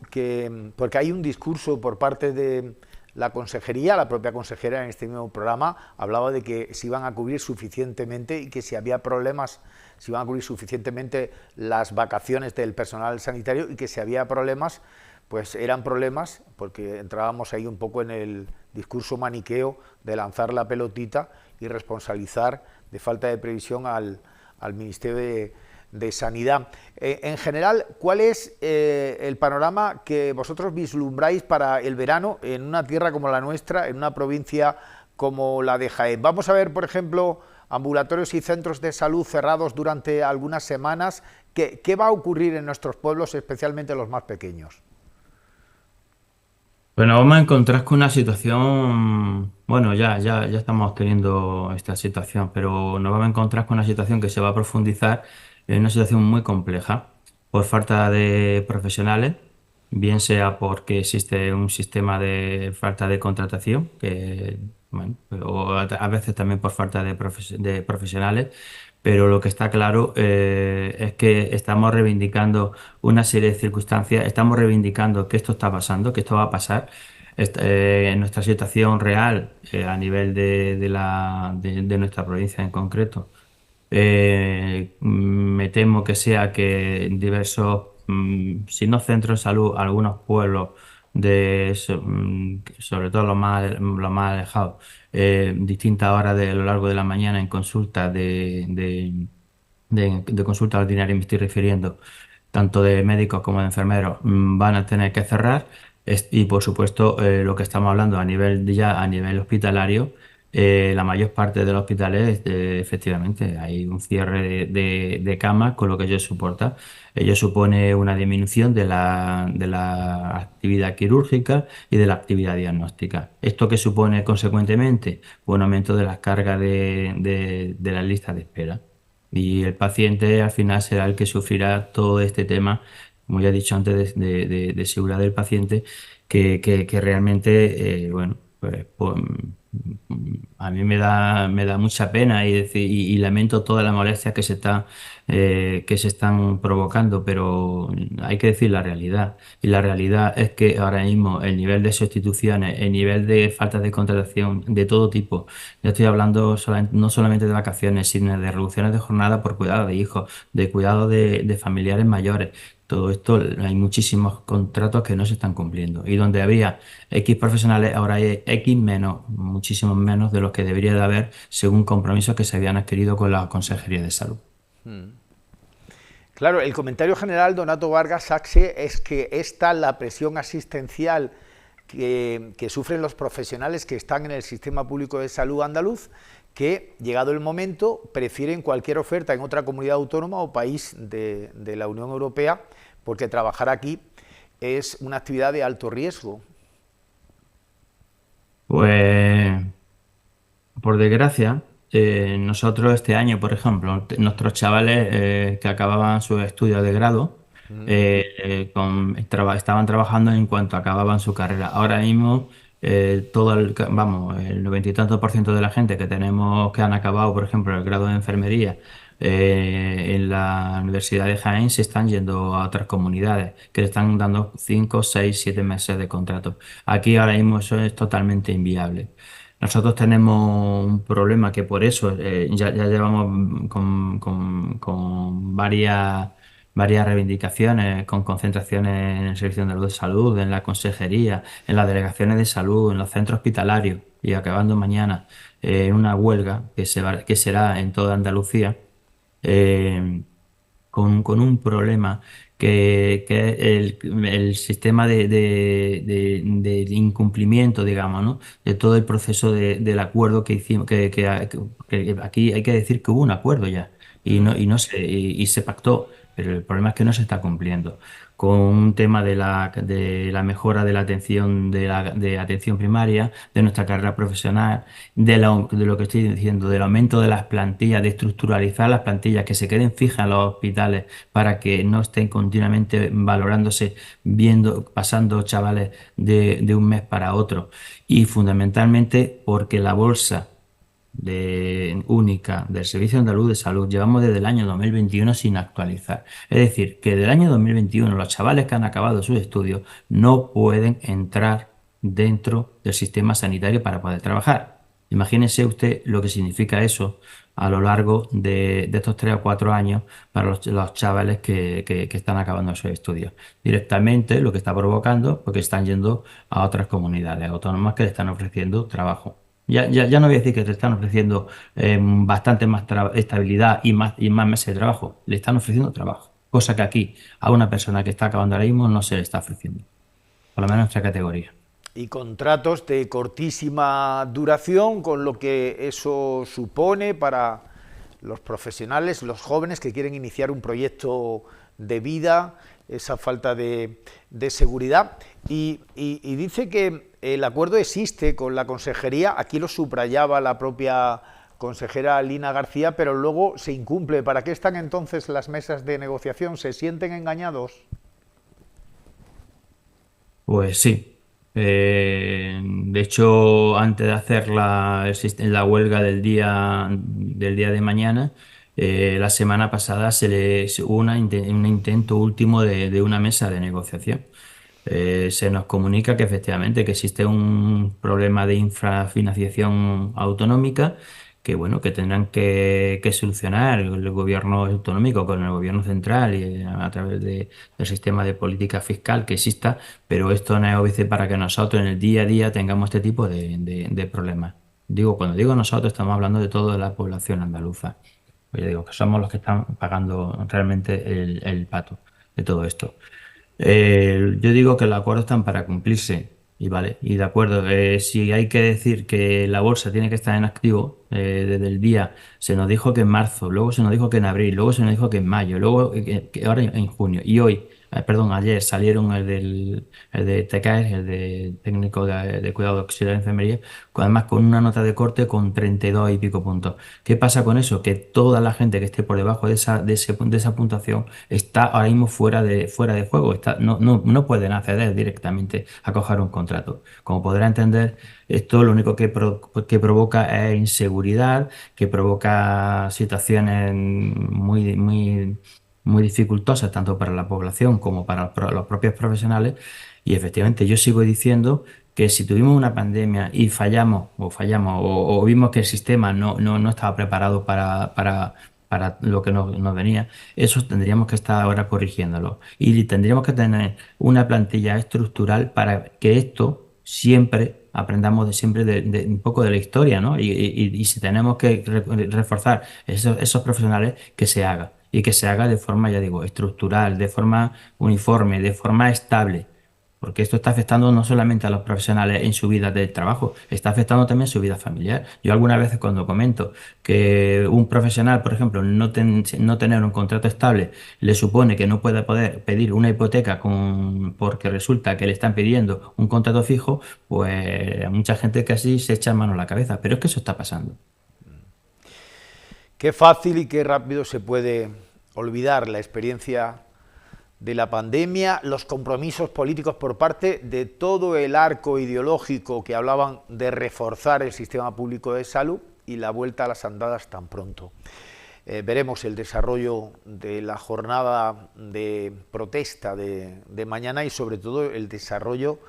Speaker 1: porque hay un discurso por parte de la consejería, la propia consejera en este mismo programa hablaba de que se iban a cubrir suficientemente y que si había problemas se iban a cubrir suficientemente las vacaciones del personal sanitario y que si había problemas, pues eran problemas porque entrábamos ahí un poco en el discurso maniqueo de lanzar la pelotita y responsabilizar de falta de previsión al Ministerio de Sanidad. En general, ¿cuál es el panorama que vosotros vislumbráis para el verano en una tierra como la nuestra, en una provincia como la de Jaén? Vamos a ver, por ejemplo, ambulatorios y centros de salud cerrados durante algunas semanas. ¿Qué va a ocurrir en nuestros pueblos, especialmente los más pequeños?
Speaker 3: Bueno, vamos a encontrar con una situación, bueno, ya estamos teniendo esta situación, pero nos vamos a encontrar con una situación que se va a profundizar en una situación muy compleja por falta de profesionales, bien sea porque existe un sistema de falta de contratación, que, bueno, o a veces también por falta de profesionales, pero lo que está claro es que estamos reivindicando una serie de circunstancias, estamos reivindicando que esto está pasando, que esto va a pasar. En nuestra situación real, a nivel de nuestra provincia en concreto, me temo que sea que en diversos, si no centros de salud, algunos pueblos, sobre todo los más alejados, distintas horas de a lo largo de la mañana en consultas de consulta ordinaria, me estoy refiriendo, tanto de médicos como de enfermeros, van a tener que cerrar. Y por supuesto, lo que estamos hablando a nivel hospitalario, la mayor parte de los hospitales, efectivamente, hay un cierre de camas, con lo que ello soporta. Ello supone una disminución de la actividad quirúrgica y de la actividad diagnóstica. ¿Esto qué supone consecuentemente? Un aumento de las cargas de las listas de espera. Y el paciente al final será el que sufrirá todo este tema, como ya he dicho antes, de seguridad del paciente, que realmente, bueno, pues, a mí me da mucha pena y lamento todas las molestias que se están provocando, pero hay que decir la realidad. Y la realidad es que ahora mismo el nivel de sustituciones, el nivel de falta de contratación de todo tipo, ya estoy hablando no solamente de vacaciones, sino de reducciones de jornada por cuidado de hijos, de cuidado de familiares mayores. Todo esto, hay muchísimos contratos que no se están cumpliendo y donde había X profesionales, ahora hay X menos, muchísimos menos de los que debería de haber según compromisos que se habían adquirido con la Consejería de Salud.
Speaker 1: Claro, el comentario general, Donato Vargas Saxe, es que esta la presión asistencial que sufren los profesionales que están en el sistema público de salud andaluz, que, llegado el momento, prefieren cualquier oferta en otra comunidad autónoma o país de la Unión Europea, porque trabajar aquí es una actividad de alto riesgo.
Speaker 3: Pues, por desgracia, nosotros este año, por ejemplo, nuestros chavales que acababan sus estudios de grado, estaban trabajando en cuanto acababan su carrera. Ahora mismo, el 90 y tantos % de la gente que tenemos que han acabado, por ejemplo, el grado de enfermería en la Universidad de Jaén se están yendo a otras comunidades que le están dando 5, 6, 7 meses de contrato. Aquí ahora mismo eso es totalmente inviable. Nosotros tenemos un problema que por eso ya llevamos con varias reivindicaciones, con concentraciones en el Servicio Andaluz de Salud, en la Consejería, en las delegaciones de salud, en los centros hospitalarios y acabando mañana en una huelga que será en toda Andalucía, eh, con un problema que es el sistema de incumplimiento, digamos, ¿no? De todo el proceso del acuerdo que hicimos, que aquí hay que decir que hubo un acuerdo ya y se pactó, pero el problema es que no se está cumpliendo. Con un tema de la mejora de la atención, de atención primaria, de nuestra carrera profesional, de lo que estoy diciendo, del aumento de las plantillas, de estructuralizar las plantillas, que se queden fijas en los hospitales para que no estén continuamente valorándose, pasando chavales de un mes para otro. Y fundamentalmente porque la bolsa única del Servicio Andaluz de Salud llevamos desde el año 2021 sin actualizar. Es decir, que del año 2021 los chavales que han acabado sus estudios no pueden entrar dentro del sistema sanitario para poder trabajar. Imagínese usted lo que significa eso a lo largo de estos 3 o 4 años para los chavales que están acabando sus estudios. Directamente lo que está provocando, porque están yendo a otras comunidades autónomas que le están ofreciendo trabajo. Ya no voy a decir que te están ofreciendo bastante más estabilidad y más meses de trabajo. Le están ofreciendo trabajo, cosa que aquí a una persona que está acabando ahora mismo no se le está ofreciendo, por lo menos en nuestra categoría.
Speaker 1: Y contratos de cortísima duración, con lo que eso supone para los profesionales, los jóvenes que quieren iniciar un proyecto de vida, esa falta de seguridad. Y dice que el acuerdo existe con la consejería, aquí lo subrayaba la propia consejera Lina García, pero luego se incumple. ¿Para qué están entonces las mesas de negociación? ¿Se sienten engañados?
Speaker 3: Pues sí. De hecho, antes de hacer la huelga del día de mañana, la semana pasada hubo un intento último de una mesa de negociación. Se nos comunica que efectivamente que existe un problema de infrafinanciación autonómica que bueno, que tendrán que solucionar el gobierno autonómico con el gobierno central y a través del sistema de política fiscal que exista, pero esto no es óbice para que nosotros en el día a día tengamos este tipo de problemas. Cuando digo nosotros, estamos hablando de toda la población andaluza. Pues ya digo que somos los que están pagando realmente el pato de todo esto. Yo digo que los acuerdos están para cumplirse y vale, y de acuerdo, si hay que decir que la bolsa tiene que estar en activo desde el día, se nos dijo que en marzo, luego se nos dijo que en abril, luego se nos dijo que en mayo, luego que ahora en junio y hoy, perdón, ayer salieron el de TKE, el de técnico de cuidado auxiliar de enfermería, además con una nota de corte con 32 y pico puntos. ¿Qué pasa con eso? Que toda la gente que esté por debajo de esa puntuación está ahora mismo fuera de juego, no pueden acceder directamente a coger un contrato. Como podrá entender, esto lo único que provoca es inseguridad, que provoca situaciones muy, muy, muy dificultosas tanto para la población como para los propios profesionales. Y efectivamente, yo sigo diciendo que si tuvimos una pandemia y fallamos o vimos que el sistema no estaba preparado para lo que nos venía, eso tendríamos que estar ahora corrigiéndolo. Y tendríamos que tener una plantilla estructural para que esto siempre aprendamos siempre un poco de la historia, ¿no? Y si tenemos que reforzar esos profesionales, que se haga. Y que se haga de forma, ya digo, estructural, de forma uniforme, de forma estable. Porque esto está afectando no solamente a los profesionales en su vida de trabajo, está afectando también su vida familiar. Yo algunas veces cuando comento que un profesional, por ejemplo, no tener un contrato estable le supone que no puede poder pedir una hipoteca porque resulta que le están pidiendo un contrato fijo, pues a mucha gente casi se echa mano a la cabeza. Pero es que eso está pasando.
Speaker 1: Qué fácil y qué rápido se puede olvidar la experiencia de la pandemia, los compromisos políticos por parte de todo el arco ideológico que hablaban de reforzar el sistema público de salud y la vuelta a las andadas tan pronto. Veremos el desarrollo de la jornada de protesta de mañana y sobre todo el desarrollo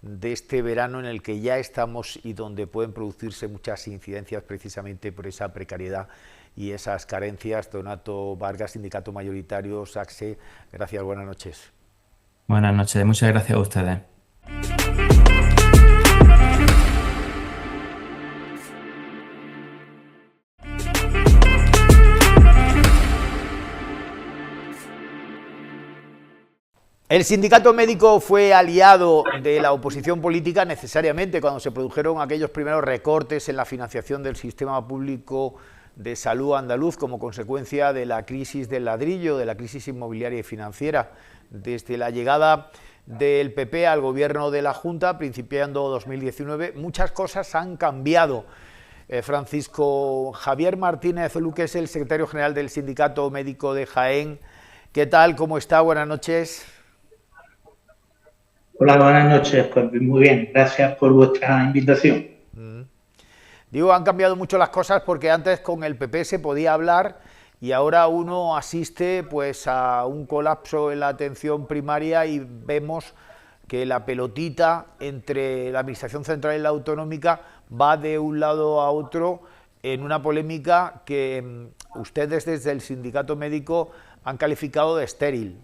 Speaker 1: de este verano en el que ya estamos y donde pueden producirse muchas incidencias precisamente por esa precariedad y esas carencias. Donato Vargas, sindicato mayoritario, SACSE, gracias, buenas noches.
Speaker 3: Buenas noches, muchas gracias a ustedes.
Speaker 1: El sindicato médico fue aliado de la oposición política necesariamente cuando se produjeron aquellos primeros recortes en la financiación del sistema público de salud andaluz como consecuencia de la crisis del ladrillo, de la crisis inmobiliaria y financiera. Desde la llegada del PP al gobierno de la Junta, principiando 2019, muchas cosas han cambiado. Francisco Javier Martínez Luque es el secretario general del Sindicato Médico de Jaén. ¿Qué tal? ¿Cómo está? Buenas noches.
Speaker 4: Hola, buenas noches. Pues muy bien, gracias por vuestra invitación.
Speaker 1: Digo, han cambiado mucho las cosas porque antes con el PP se podía hablar y ahora uno asiste pues a un colapso en la atención primaria y vemos que la pelotita entre la Administración Central y la Autonómica va de un lado a otro en una polémica que ustedes desde el sindicato médico han calificado de estéril.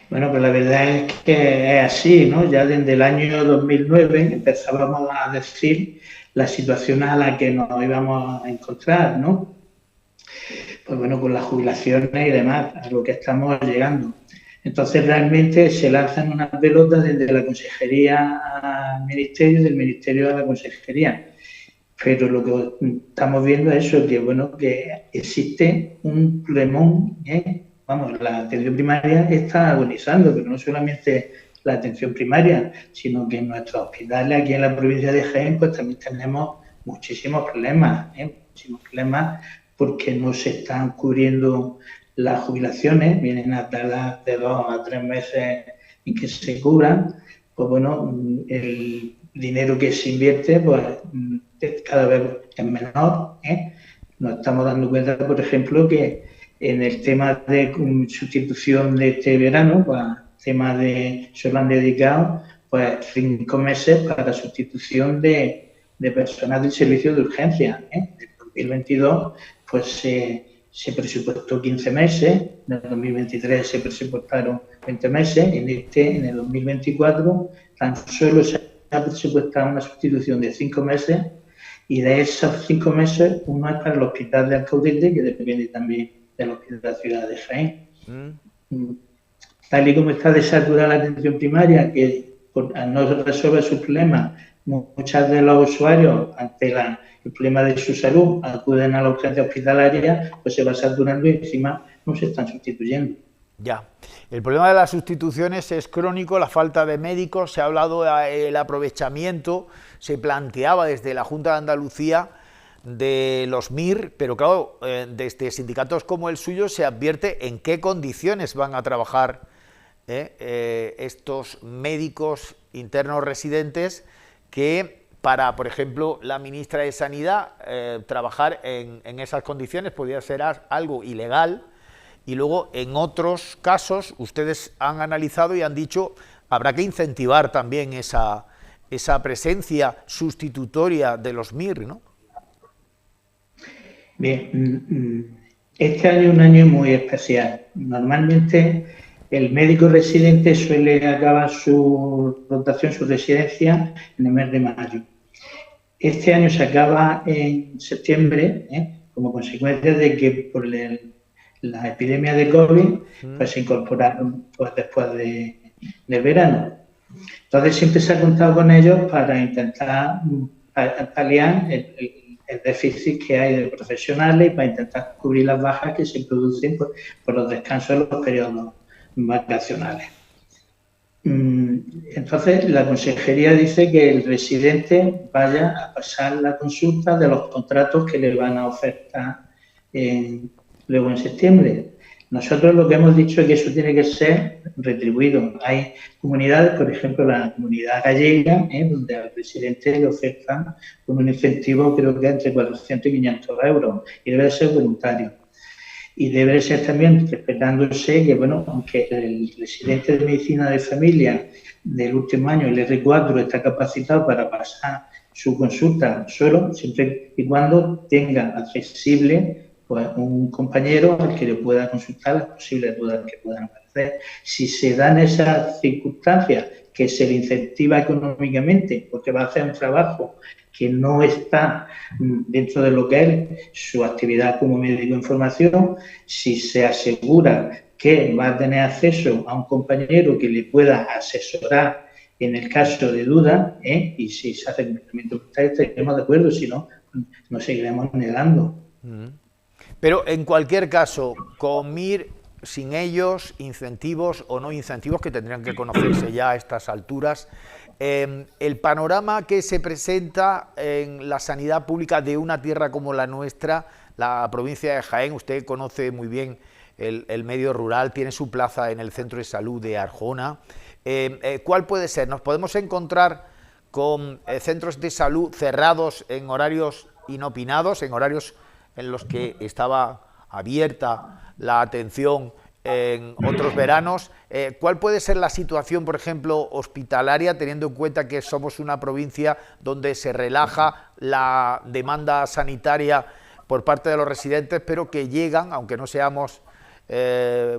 Speaker 4: Bueno, pues la verdad es que es así, ¿no? Ya desde el año 2009 empezábamos a decir la situación a la que nos íbamos a encontrar, ¿no? Pues bueno, con las jubilaciones y demás, a lo que estamos llegando. Entonces realmente se lanzan unas pelotas desde la consejería al ministerio y del ministerio a la consejería. Pero lo que estamos viendo es eso, que bueno, que existe un problemón, Vamos, la atención primaria está agonizando, pero no solamente la atención primaria, sino que en nuestros hospitales aquí en la provincia de Jaén pues también tenemos muchísimos problemas, porque no se están cubriendo las jubilaciones, vienen a tardar de 2 a 3 meses en que se cubran, pues bueno, el dinero que se invierte pues cada vez es menor, Nos estamos dando cuenta, por ejemplo, que en el tema de sustitución de este verano, pues tema de se lo han dedicado pues 5 meses para sustitución de personal del servicio de urgencia. En el 2022 pues se presupuestó 15 meses, en el 2023 se presupuestaron 20 meses, en el 2024 tan solo se ha presupuestado una sustitución de 5 meses y de esos 5 meses uno es para el hospital de Alcaudete, que depende también de la ciudad de Jaén. Tal y como está desaturada la atención primaria, que no resuelve sus problemas, muchos de los usuarios ante el problema de su salud acuden a la urgencia hospitalaria, pues se va saturando y encima no se están sustituyendo.
Speaker 1: Ya, el problema de las sustituciones es crónico, la falta de médicos, se ha hablado del aprovechamiento, se planteaba desde la Junta de Andalucía de los MIR, pero claro, desde sindicatos como el suyo se advierte en qué condiciones van a trabajar estos médicos internos residentes que para, por ejemplo, la ministra de Sanidad, trabajar en esas condiciones podría ser algo ilegal y luego en otros casos ustedes han analizado y han dicho habrá que incentivar también esa presencia sustitutoria de los MIR, ¿no?
Speaker 4: Bien, este año es un año muy especial. Normalmente el médico residente suele acabar su rotación, su residencia en el mes de mayo. Este año se acaba en septiembre, como consecuencia de que por la epidemia de COVID pues se incorporaron pues, después del verano. Entonces siempre se ha contado con ellos para intentar paliar el déficit que hay de profesionales y para intentar cubrir las bajas que se producen por los descansos en los periodos vacacionales. Entonces, la consejería dice que el residente vaya a pasar la consulta de los contratos que le van a ofertar luego en septiembre. Nosotros lo que hemos dicho es que eso tiene que ser retribuido. Hay comunidades, por ejemplo, la comunidad gallega, donde al presidente le ofertan un incentivo, creo que entre 400 y 500 euros, y debe ser voluntario. Y debe ser también respetándose que, bueno, aunque el residente de medicina de familia del último año, el R4, está capacitado para pasar su consulta solo, siempre y cuando tenga accesible pues un compañero al que le pueda consultar las posibles dudas que puedan aparecer. Si se dan esas circunstancias que se le incentiva económicamente porque va a hacer un trabajo que no está dentro de lo que es su actividad como médico en formación, si se asegura que va a tener acceso a un compañero que le pueda asesorar en el caso de duda, y si se hace el cumplimiento voluntario, estaremos de acuerdo, si no, nos seguiremos negando.
Speaker 1: Pero en cualquier caso, con MIR, sin ellos, incentivos o no incentivos que tendrían que conocerse ya a estas alturas, el panorama que se presenta en la sanidad pública de una tierra como la nuestra, la provincia de Jaén, usted conoce muy bien el medio rural, tiene su plaza en el centro de salud de Arjona. ¿Cuál puede ser? ¿Nos podemos encontrar con centros de salud cerrados en horarios inopinados, en horarios en los que estaba abierta la atención en otros veranos? ¿Cuál puede ser la situación, por ejemplo, hospitalaria, teniendo en cuenta que somos una provincia donde se relaja la demanda sanitaria por parte de los residentes, pero que llegan, aunque no seamos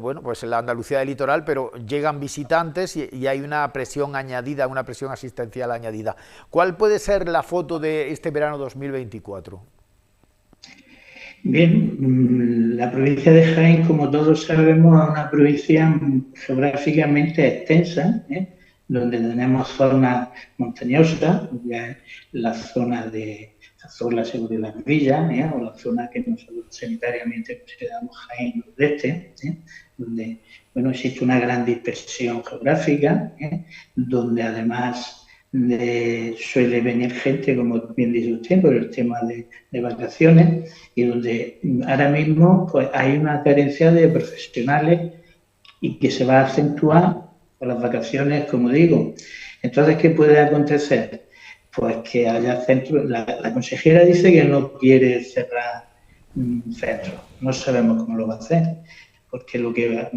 Speaker 1: bueno, pues en la Andalucía del litoral, pero llegan visitantes y hay una presión añadida, una presión asistencial añadida? ¿Cuál puede ser la foto de este verano 2024?
Speaker 4: Bien, la provincia de Jaén, como todos sabemos, es una provincia geográficamente extensa, donde tenemos zonas montañosas, la zona de Cazorla, Segura y Las Villas, o la zona que nosotros sanitariamente consideramos Jaén Nordeste, donde bueno, existe una gran dispersión geográfica, donde además suele venir gente, como bien dice usted, por el tema de vacaciones, y donde ahora mismo pues, hay una carencia de profesionales y que se va a acentuar con las vacaciones, como digo. Entonces, ¿qué puede acontecer? Pues que haya centros. La consejera dice que no quiere cerrar centros. No sabemos cómo lo va a hacer, porque la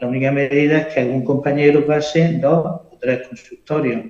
Speaker 4: única medida es que algún compañero pase 2 o 3 consultorios.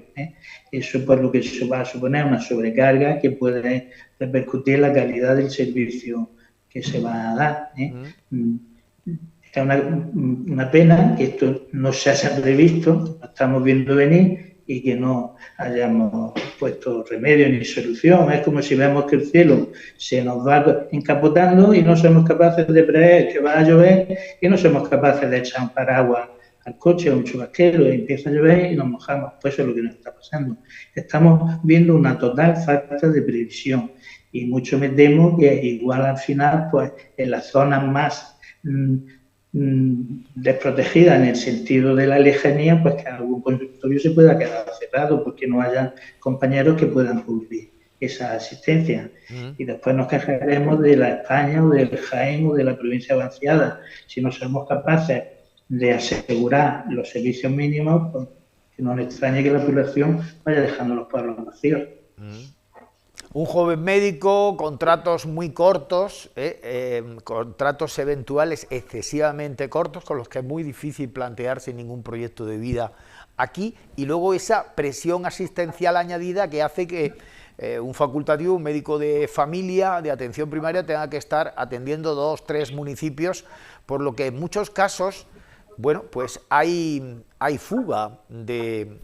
Speaker 4: Eso pues lo que se va a suponer una sobrecarga que puede repercutir en la calidad del servicio que se va a dar. Es una pena que esto no se haya previsto, lo estamos viendo venir y que no hayamos puesto remedio ni solución. Es como si vemos que el cielo se nos va encapotando y no somos capaces de prever que va a llover y no somos capaces de echar un paraguas al coche o un chubasquero y empieza a llover y nos mojamos. Pues eso es lo que nos está pasando. Estamos viendo una total falta de previsión y mucho me temo que igual al final, pues en las zonas más desprotegida en el sentido de la lejanía, pues que algún consultorio se pueda quedar cerrado porque no haya compañeros que puedan cubrir esa asistencia. Y después nos quejaremos de la España o del Jaén o de la provincia avanzada. Si no somos capaces de asegurar los servicios mínimos, pues que no nos extrañe que la población vaya dejando los pueblos vacíos.
Speaker 1: Un joven médico, contratos muy cortos, contratos eventuales excesivamente cortos, con los que es muy difícil plantearse ningún proyecto de vida aquí, y luego esa presión asistencial añadida que hace que un facultativo, un médico de familia, de atención primaria, tenga que estar atendiendo 2 o 3 municipios, por lo que en muchos casos, bueno, pues hay fuga de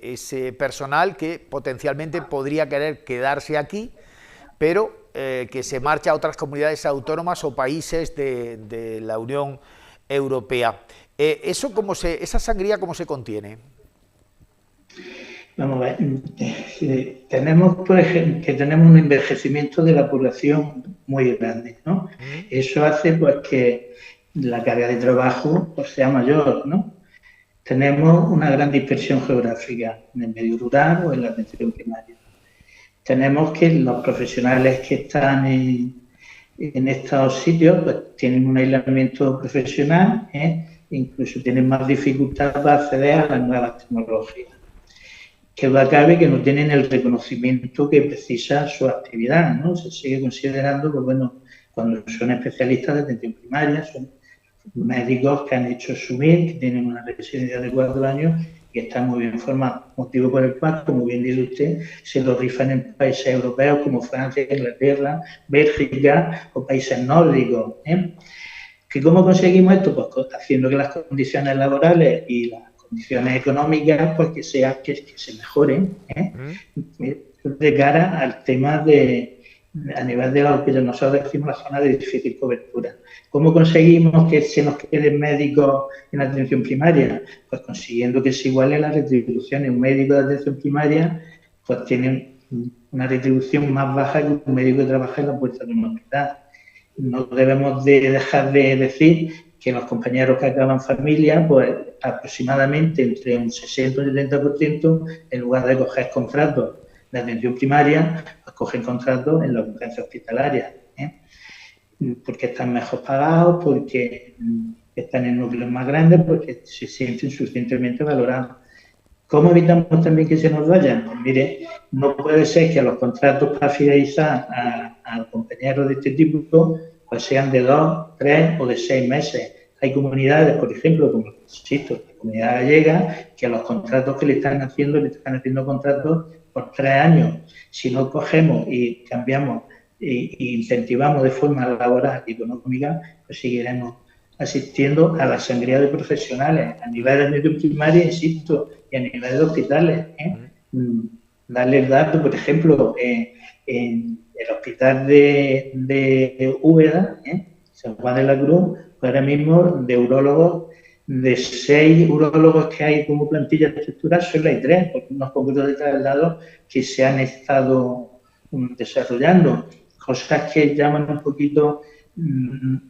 Speaker 1: ese personal que potencialmente podría querer quedarse aquí, pero que se marcha a otras comunidades autónomas o países de la Unión Europea. ¿Esa sangría cómo se contiene?
Speaker 4: Vamos a ver, tenemos, por ejemplo, que tenemos un envejecimiento de la población muy grande, ¿no? Eso hace pues que la carga de trabajo pues, sea mayor, ¿no? Tenemos una gran dispersión geográfica en el medio rural o en la atención primaria. Tenemos que los profesionales que están en estos sitios pues tienen un aislamiento profesional, incluso tienen más dificultad para acceder a las nuevas tecnologías. Que duda cabe que no tienen el reconocimiento que precisa su actividad, ¿no? Se sigue considerando que, bueno, cuando son especialistas de atención primaria, son médicos que han hecho SUMIR, que tienen una residencia de 4 años y están muy bien formados, motivo por el cual, como bien dice usted, se lo rifan en países europeos como Francia, Inglaterra, Bélgica o países nórdicos. ¿Que cómo conseguimos esto? Pues haciendo que las condiciones laborales y las condiciones económicas pues que se mejoren de cara al tema a nivel de lo que nosotros decimos la zona de difícil cobertura. ¿Cómo conseguimos que se nos queden médicos en atención primaria? Pues consiguiendo que se igualen las retribuciones. Un médico de atención primaria pues tiene una retribución más baja que un médico que trabaja en la puerta de un hospital. No debemos de dejar de decir que los compañeros que acaban familia, pues aproximadamente entre un 60 y un 70%, en lugar de coger contratos de atención primaria, pues cogen contratos en la urgencia hospitalaria, porque están mejor pagados, porque están en núcleos más grandes, porque se sienten suficientemente valorados. ¿Cómo evitamos también que se nos vayan? Pues mire, no puede ser que los contratos para fidelizar a compañeros de este tipo pues sean de 2, 3 o de 6 meses. Hay comunidades, por ejemplo, como insisto, la comunidad gallega, que a los contratos que le están haciendo contratos por 3 años. Si no cogemos y cambiamos e incentivamos de forma laboral y económica, pues seguiremos asistiendo a la sangría de profesionales a nivel de atención primaria, insisto, y a nivel de hospitales. Darle el dato, por ejemplo, en el hospital de Úbeda, San Juan de la Cruz, pues ahora mismo de urólogos, de 6 urólogos que hay como plantilla estructural, solo hay 3, porque unos concursos de traslados que se han estado desarrollando. Cosas que llaman un poquito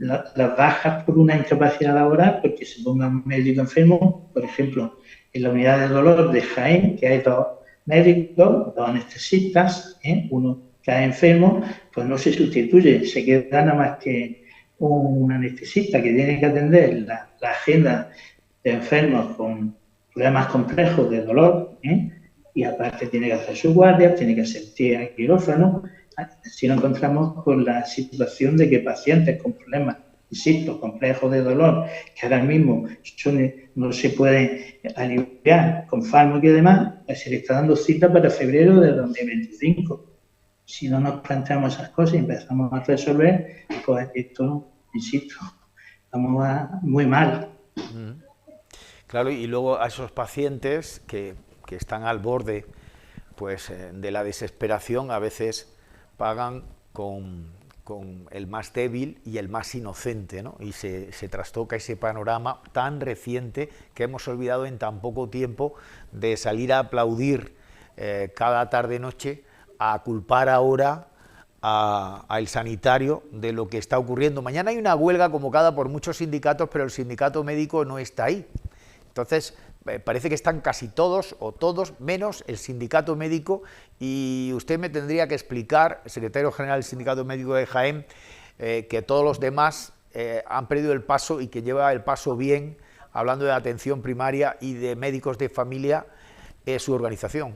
Speaker 4: las bajas por una incapacidad laboral, porque se ponga un médico enfermo, por ejemplo, en la unidad de dolor de Jaén, que hay 2 médicos, 2 anestesistas, uno cae enfermo, pues no se sustituye, se queda nada más que un anestesista que tiene que atender la agenda de enfermos con problemas complejos de dolor, y aparte tiene que hacer su guardia, tiene que asistir al quirófano. Si nos encontramos con la situación de que pacientes con problemas, insisto, complejos de dolor, que ahora mismo no se pueden aliviar con fármacos y demás, pues se le está dando cita para febrero de 2025. Si no nos planteamos esas cosas y empezamos a resolver, pues esto, insisto, vamos muy mal.
Speaker 1: Claro, y luego a esos pacientes que están al borde pues, de la desesperación, a veces pagan con el más débil y el más inocente, ¿no? Y se trastoca ese panorama tan reciente que hemos olvidado en tan poco tiempo de salir a aplaudir cada tarde-noche, a culpar ahora al sanitario de lo que está ocurriendo. Mañana hay una huelga convocada por muchos sindicatos, pero el sindicato médico no está ahí. Entonces, parece que están casi todos o todos, menos el sindicato médico, y usted me tendría que explicar, secretario general del Sindicato Médico de Jaén, que todos los demás han perdido el paso y que lleva el paso bien, hablando de atención primaria y de médicos de familia, su organización.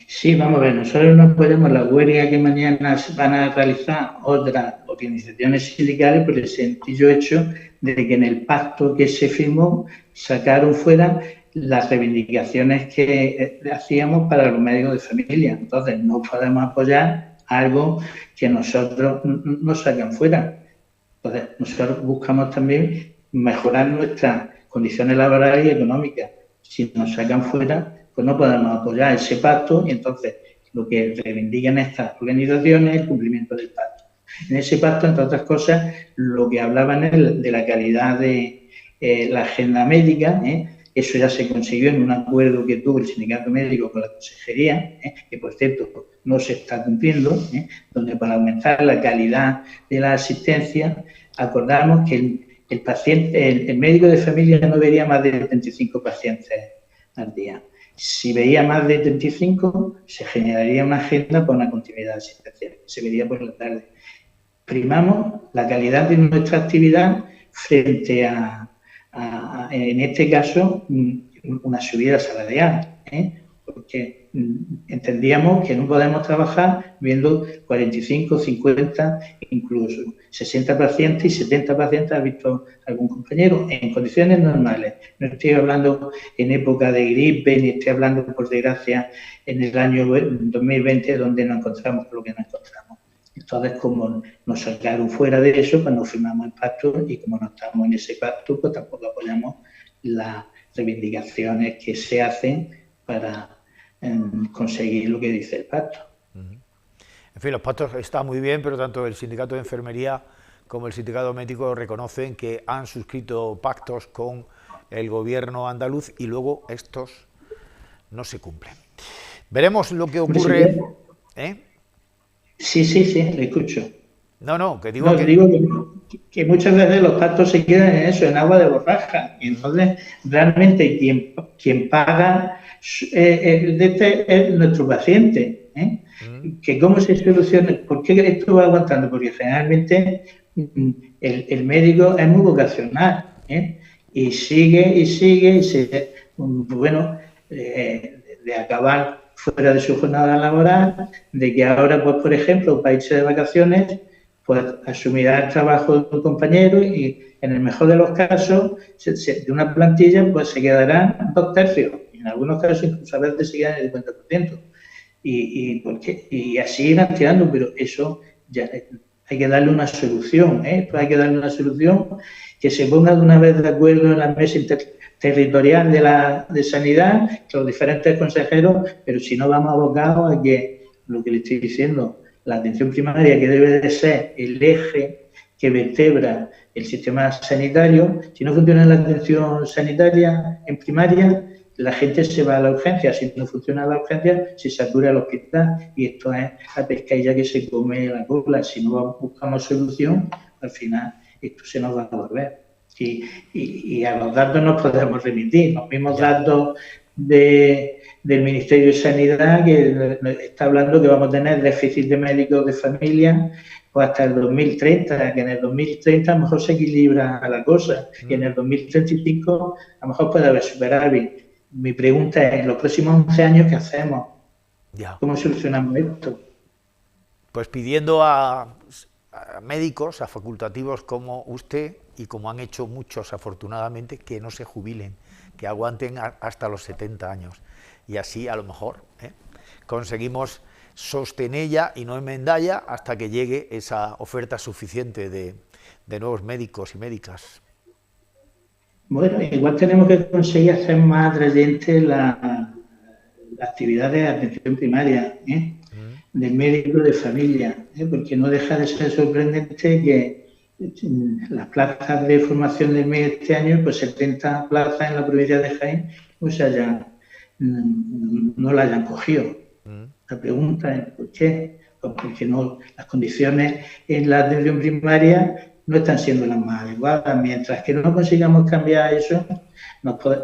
Speaker 4: Sí, vamos a ver, nosotros no podemos la huelga que mañana van a realizar otras organizaciones sindicales por el sencillo hecho de que en el pacto que se firmó sacaron fuera las reivindicaciones que hacíamos para los médicos de familia. Entonces, no podemos apoyar algo que nosotros nos sacan fuera. Entonces, nosotros buscamos también mejorar nuestras condiciones laborales y económicas. Si nos sacan fuera, pues no podemos apoyar ese pacto y entonces lo que reivindican estas organizaciones es el cumplimiento del pacto. En ese pacto, entre otras cosas, lo que hablaban es de la calidad de la agenda médica, eso ya se consiguió en un acuerdo que tuvo el sindicato médico con la consejería, que por cierto no se está cumpliendo, donde para aumentar la calidad de la asistencia acordamos que el médico de familia no vería más de 25 pacientes al día. Si veía más de 35, se generaría una agenda para una continuidad asistencial, se vería por la tarde. Primamos la calidad de nuestra actividad frente a en este caso, una subida salarial, porque entendíamos que no podemos trabajar viendo 45, 50, incluso 60 pacientes y 70 pacientes, ha visto algún compañero, en condiciones normales. No estoy hablando en época de gripe, ni estoy hablando, por desgracia, en el año 2020, donde nos encontramos con lo que nos encontramos. Entonces, como nos sacaron fuera de eso, pues no firmamos el pacto, y como no estamos en ese pacto, pues tampoco apoyamos las reivindicaciones que se hacen para conseguir lo que dice el pacto.
Speaker 1: En fin, los pactos están muy bien, pero tanto el sindicato de enfermería como el sindicato médico reconocen que han suscrito pactos con el gobierno andaluz y luego estos no se cumplen. Veremos lo que ocurre.
Speaker 4: Sí, le escucho.
Speaker 1: No, que digo
Speaker 4: no, digo que muchas veces los pactos se quedan en eso, en agua de borraja. Y entonces, realmente, quien paga es nuestro paciente. Que cómo se soluciona, ¿por qué esto va aguantando? Porque generalmente el médico es muy vocacional, y sigue, bueno, de acabar fuera de su jornada laboral, de que ahora, pues por ejemplo, para irse de vacaciones, pues asumirá el trabajo de un compañero y en el mejor de los casos, de una plantilla, pues se quedarán 2/3, y en algunos casos incluso a veces se quedan el 50%. Y así irán tirando, pero eso ya hay que darle una solución, hay que darle una solución que se ponga de una vez de acuerdo en la mesa territorial de sanidad, que los diferentes consejeros, pero si no vamos abocados a que, lo que le estoy diciendo, la atención primaria, que debe de ser el eje que vertebra el sistema sanitario, si no funciona la atención sanitaria en primaria, la gente se va a la urgencia. Si no funciona la urgencia, se satura el hospital, y esto es la pescadilla que se come la cola. Si no buscamos solución, al final esto se nos va a volver. Y a los datos nos podemos remitir. Los mismos datos del Ministerio de Sanidad, que está hablando que vamos a tener déficit de médicos de familia pues hasta el 2030, que en el 2030 a lo mejor se equilibra la cosa, y en el 2035 a lo mejor puede haber superávit. Mi pregunta es, en los próximos 11 años, ¿qué hacemos? ¿Cómo solucionamos esto?
Speaker 1: Pues pidiendo a médicos, a facultativos como usted, y como han hecho muchos afortunadamente, que no se jubilen, que aguanten hasta los 70 años. Y así a lo mejor conseguimos sostenerla y no enmendarla hasta que llegue esa oferta suficiente de nuevos médicos y médicas.
Speaker 4: Bueno, igual tenemos que conseguir hacer más atrayente la actividad de atención primaria, del médico de familia, porque no deja de ser sorprendente que las plazas de formación del MED este año, pues 70 plazas en la provincia de Jaén, pues no la hayan cogido. La pregunta es ¿por qué? Pues porque las condiciones en la atención primaria no están siendo las más adecuadas. Mientras que no consigamos cambiar eso,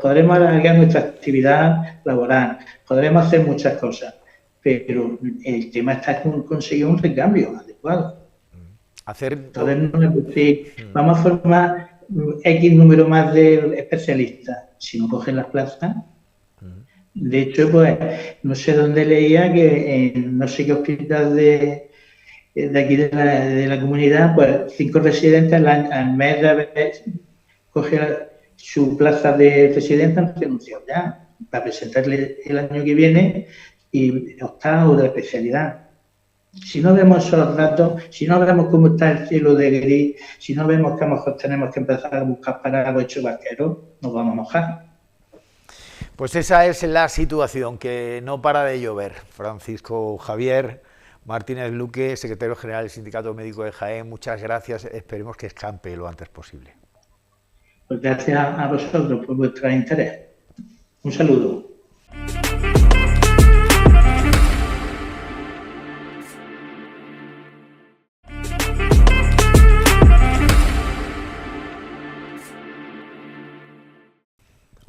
Speaker 4: podremos alargar nuestra actividad laboral, podremos hacer muchas cosas, pero el tema está en conseguir un recambio adecuado. Entonces no es decir, vamos a formar X número más de especialistas. Si no cogen las plazas, de hecho, pues no sé dónde leía que en no sé qué hospital de aquí de la comunidad, pues 5 residentes al mes de haber cogido su plaza de residente han renunciado ya para presentarle el año que viene y optar a otra especialidad. Si no vemos esos datos, si no vemos cómo está el cielo de gris, si no vemos que a lo mejor tenemos que empezar a buscar paraguas hechos vaqueros, nos vamos a mojar.
Speaker 1: Pues esa es la situación, que no para de llover. Francisco Javier Martínez Luque, secretario general del Sindicato Médico de Jaén, muchas gracias. Esperemos que escampe lo antes posible.
Speaker 4: Pues gracias a vosotros por vuestro interés. Un saludo.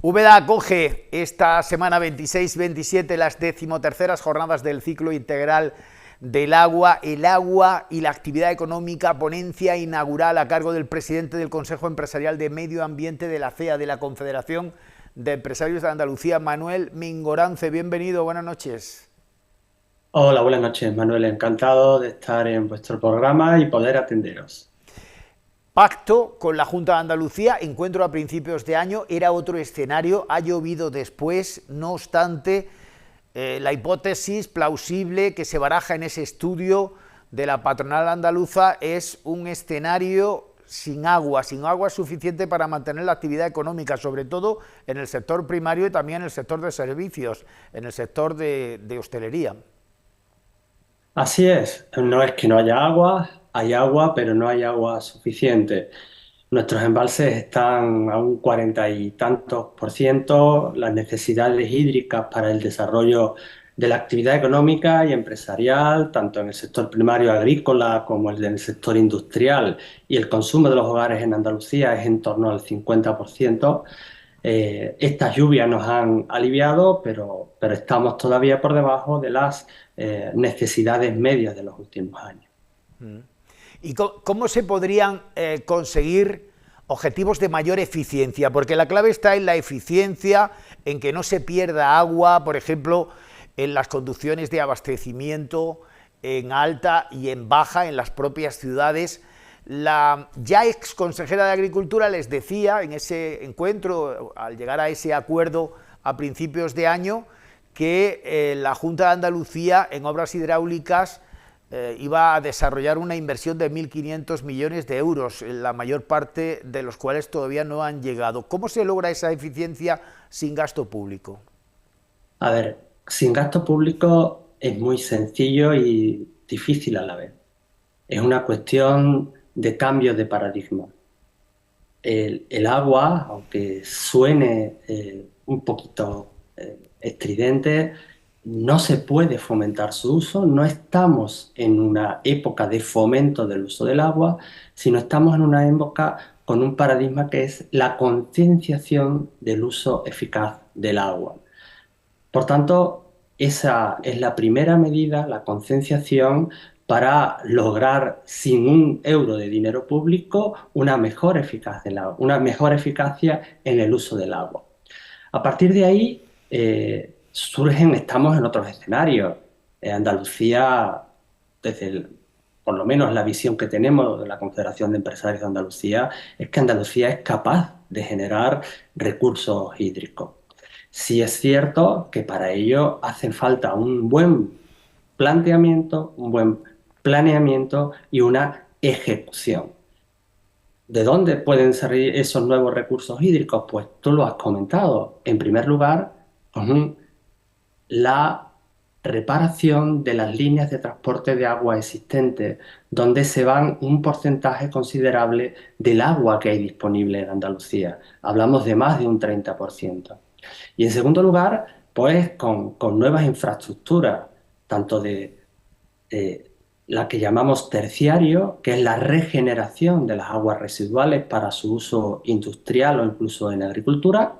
Speaker 1: Úbeda acoge esta semana 26-27 las 13ª jornadas del ciclo integral del agua, el agua y la actividad económica, ponencia inaugural a cargo del presidente del Consejo Empresarial de Medio Ambiente de la CEA, de la Confederación de Empresarios de Andalucía, Manuel Mingorance. Bienvenido, buenas noches.
Speaker 5: Hola, buenas noches, Manuel. Encantado de estar en vuestro programa y poder atenderos.
Speaker 1: Pacto con la Junta de Andalucía, encuentro a principios de año, era otro escenario, ha llovido después, no obstante, la hipótesis plausible que se baraja en ese estudio de la patronal andaluza es un escenario sin agua suficiente para mantener la actividad económica, sobre todo en el sector primario y también en el sector de servicios, en el sector de hostelería.
Speaker 5: Así es, no es que no haya agua, hay agua, pero no hay agua suficiente. Nuestros embalses están a un 40 y tantos %, las necesidades hídricas para el desarrollo de la actividad económica y empresarial, tanto en el sector primario agrícola como en el sector industrial, y el consumo de los hogares en Andalucía es en torno al 50%. Estas lluvias nos han aliviado, pero estamos todavía por debajo de las necesidades medias de los últimos años.
Speaker 1: ¿Y cómo se podrían conseguir objetivos de mayor eficiencia? Porque la clave está en la eficiencia, en que no se pierda agua, por ejemplo, en las conducciones de abastecimiento, en alta y en baja, en las propias ciudades. La ya ex consejera de Agricultura les decía en ese encuentro, al llegar a ese acuerdo a principios de año, que la Junta de Andalucía en obras hidráulicas iba a desarrollar una inversión de 1.500 millones de euros, la mayor parte de los cuales todavía no han llegado. ¿Cómo se logra esa eficiencia sin gasto público?
Speaker 5: A ver, sin gasto público es muy sencillo y difícil a la vez. Es una cuestión de cambio de paradigma. El agua, aunque suene un poquito estridente, no se puede fomentar su uso, no estamos en una época de fomento del uso del agua, sino estamos en una época con un paradigma que es la concienciación del uso eficaz del agua. Por tanto, esa es la primera medida, la concienciación, para lograr sin un euro de dinero público una mejor eficacia en el uso del agua. A partir de ahí estamos en otros escenarios. Andalucía, por lo menos la visión que tenemos de la Confederación de Empresarios de Andalucía, es que Andalucía es capaz de generar recursos hídricos. Sí es cierto que para ello hace falta un buen planteamiento, un buen planeamiento y una ejecución. ¿De dónde pueden salir esos nuevos recursos hídricos? Pues tú lo has comentado. En primer lugar, la reparación de las líneas de transporte de agua existentes, donde se van un porcentaje considerable del agua que hay disponible en Andalucía. Hablamos de más de un 30%. Y en segundo lugar, pues con nuevas infraestructuras, tanto de la que llamamos terciario, que es la regeneración de las aguas residuales para su uso industrial o incluso en agricultura,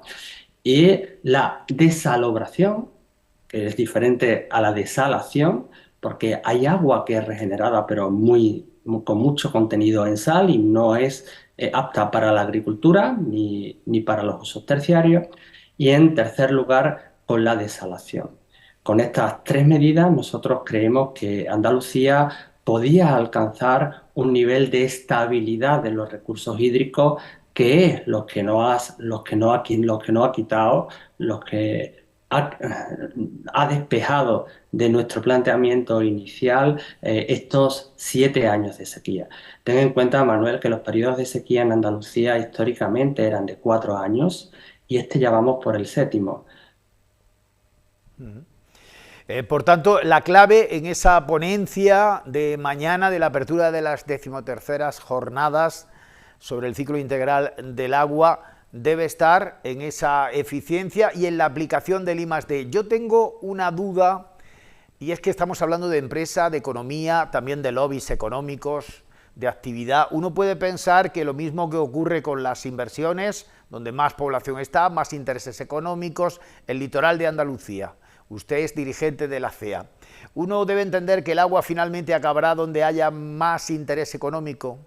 Speaker 5: y la desalobración, que es diferente a la desalación, porque hay agua que es regenerada pero con mucho contenido en sal y no es apta para la agricultura ni para los usos terciarios. Y en tercer lugar, con la desalación. Con estas tres medidas nosotros creemos que Andalucía podía alcanzar un nivel de estabilidad de los recursos hídricos que es lo que no ha quitado, lo que ha despejado de nuestro planteamiento inicial estos 7 años de sequía. Ten en cuenta, Manuel, que los periodos de sequía en Andalucía históricamente eran de 4 años y ya vamos por el 7º.
Speaker 1: Por tanto, la clave en esa ponencia de mañana de la apertura de las 13ª jornadas sobre el ciclo integral del agua debe estar en esa eficiencia y en la aplicación del I+D. Yo tengo una duda, y es que estamos hablando de empresa, de economía, también de lobbies económicos, de actividad. Uno puede pensar que lo mismo que ocurre con las inversiones, donde más población está, más intereses económicos, el litoral de Andalucía. Usted es dirigente de la CEA. Uno debe entender que el agua finalmente acabará donde haya más interés económico.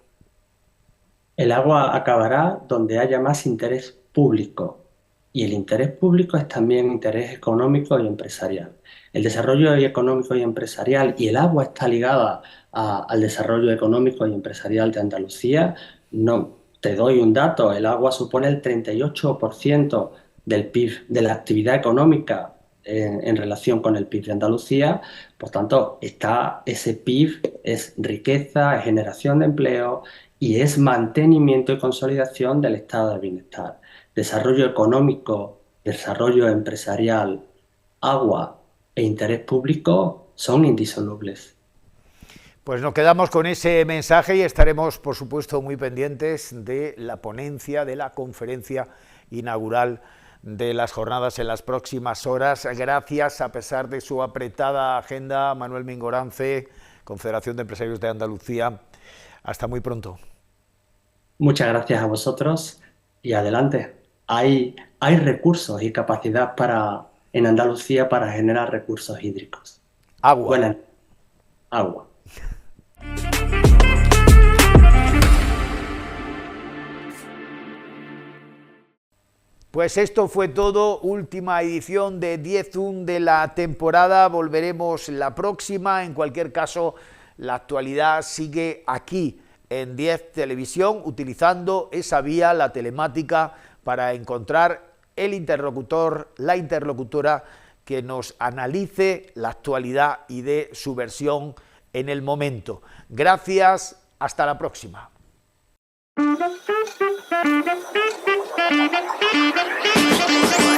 Speaker 5: El agua acabará donde haya más interés público, y el interés público es también interés económico y empresarial. El desarrollo económico y empresarial, y el agua está ligada al desarrollo económico y empresarial de Andalucía. No, te doy un dato: el agua supone el 38% del PIB, de la actividad económica en relación con el PIB de Andalucía. Por tanto, ese PIB es riqueza, es generación de empleo y es mantenimiento y consolidación del estado de bienestar. Desarrollo económico, desarrollo empresarial, agua e interés público son indisolubles.
Speaker 1: Pues nos quedamos con ese mensaje y estaremos, por supuesto, muy pendientes de la ponencia, de la conferencia inaugural de las jornadas en las próximas horas. Gracias, a pesar de su apretada agenda, Manuel Mingorance, Confederación de Empresarios de Andalucía. Hasta muy pronto.
Speaker 5: Muchas gracias a vosotros y adelante. Hay recursos y capacidad en Andalucía para generar recursos hídricos.
Speaker 1: Agua.
Speaker 5: Agua.
Speaker 1: Pues esto fue todo, última edición de 10 de la temporada. Volveremos la próxima. En cualquier caso, la actualidad sigue aquí en 10 Televisión, utilizando esa vía, la telemática, para encontrar el interlocutor, la interlocutora que nos analice la actualidad y dé su versión en el momento. Gracias, hasta la próxima.
Speaker 6: Thank you.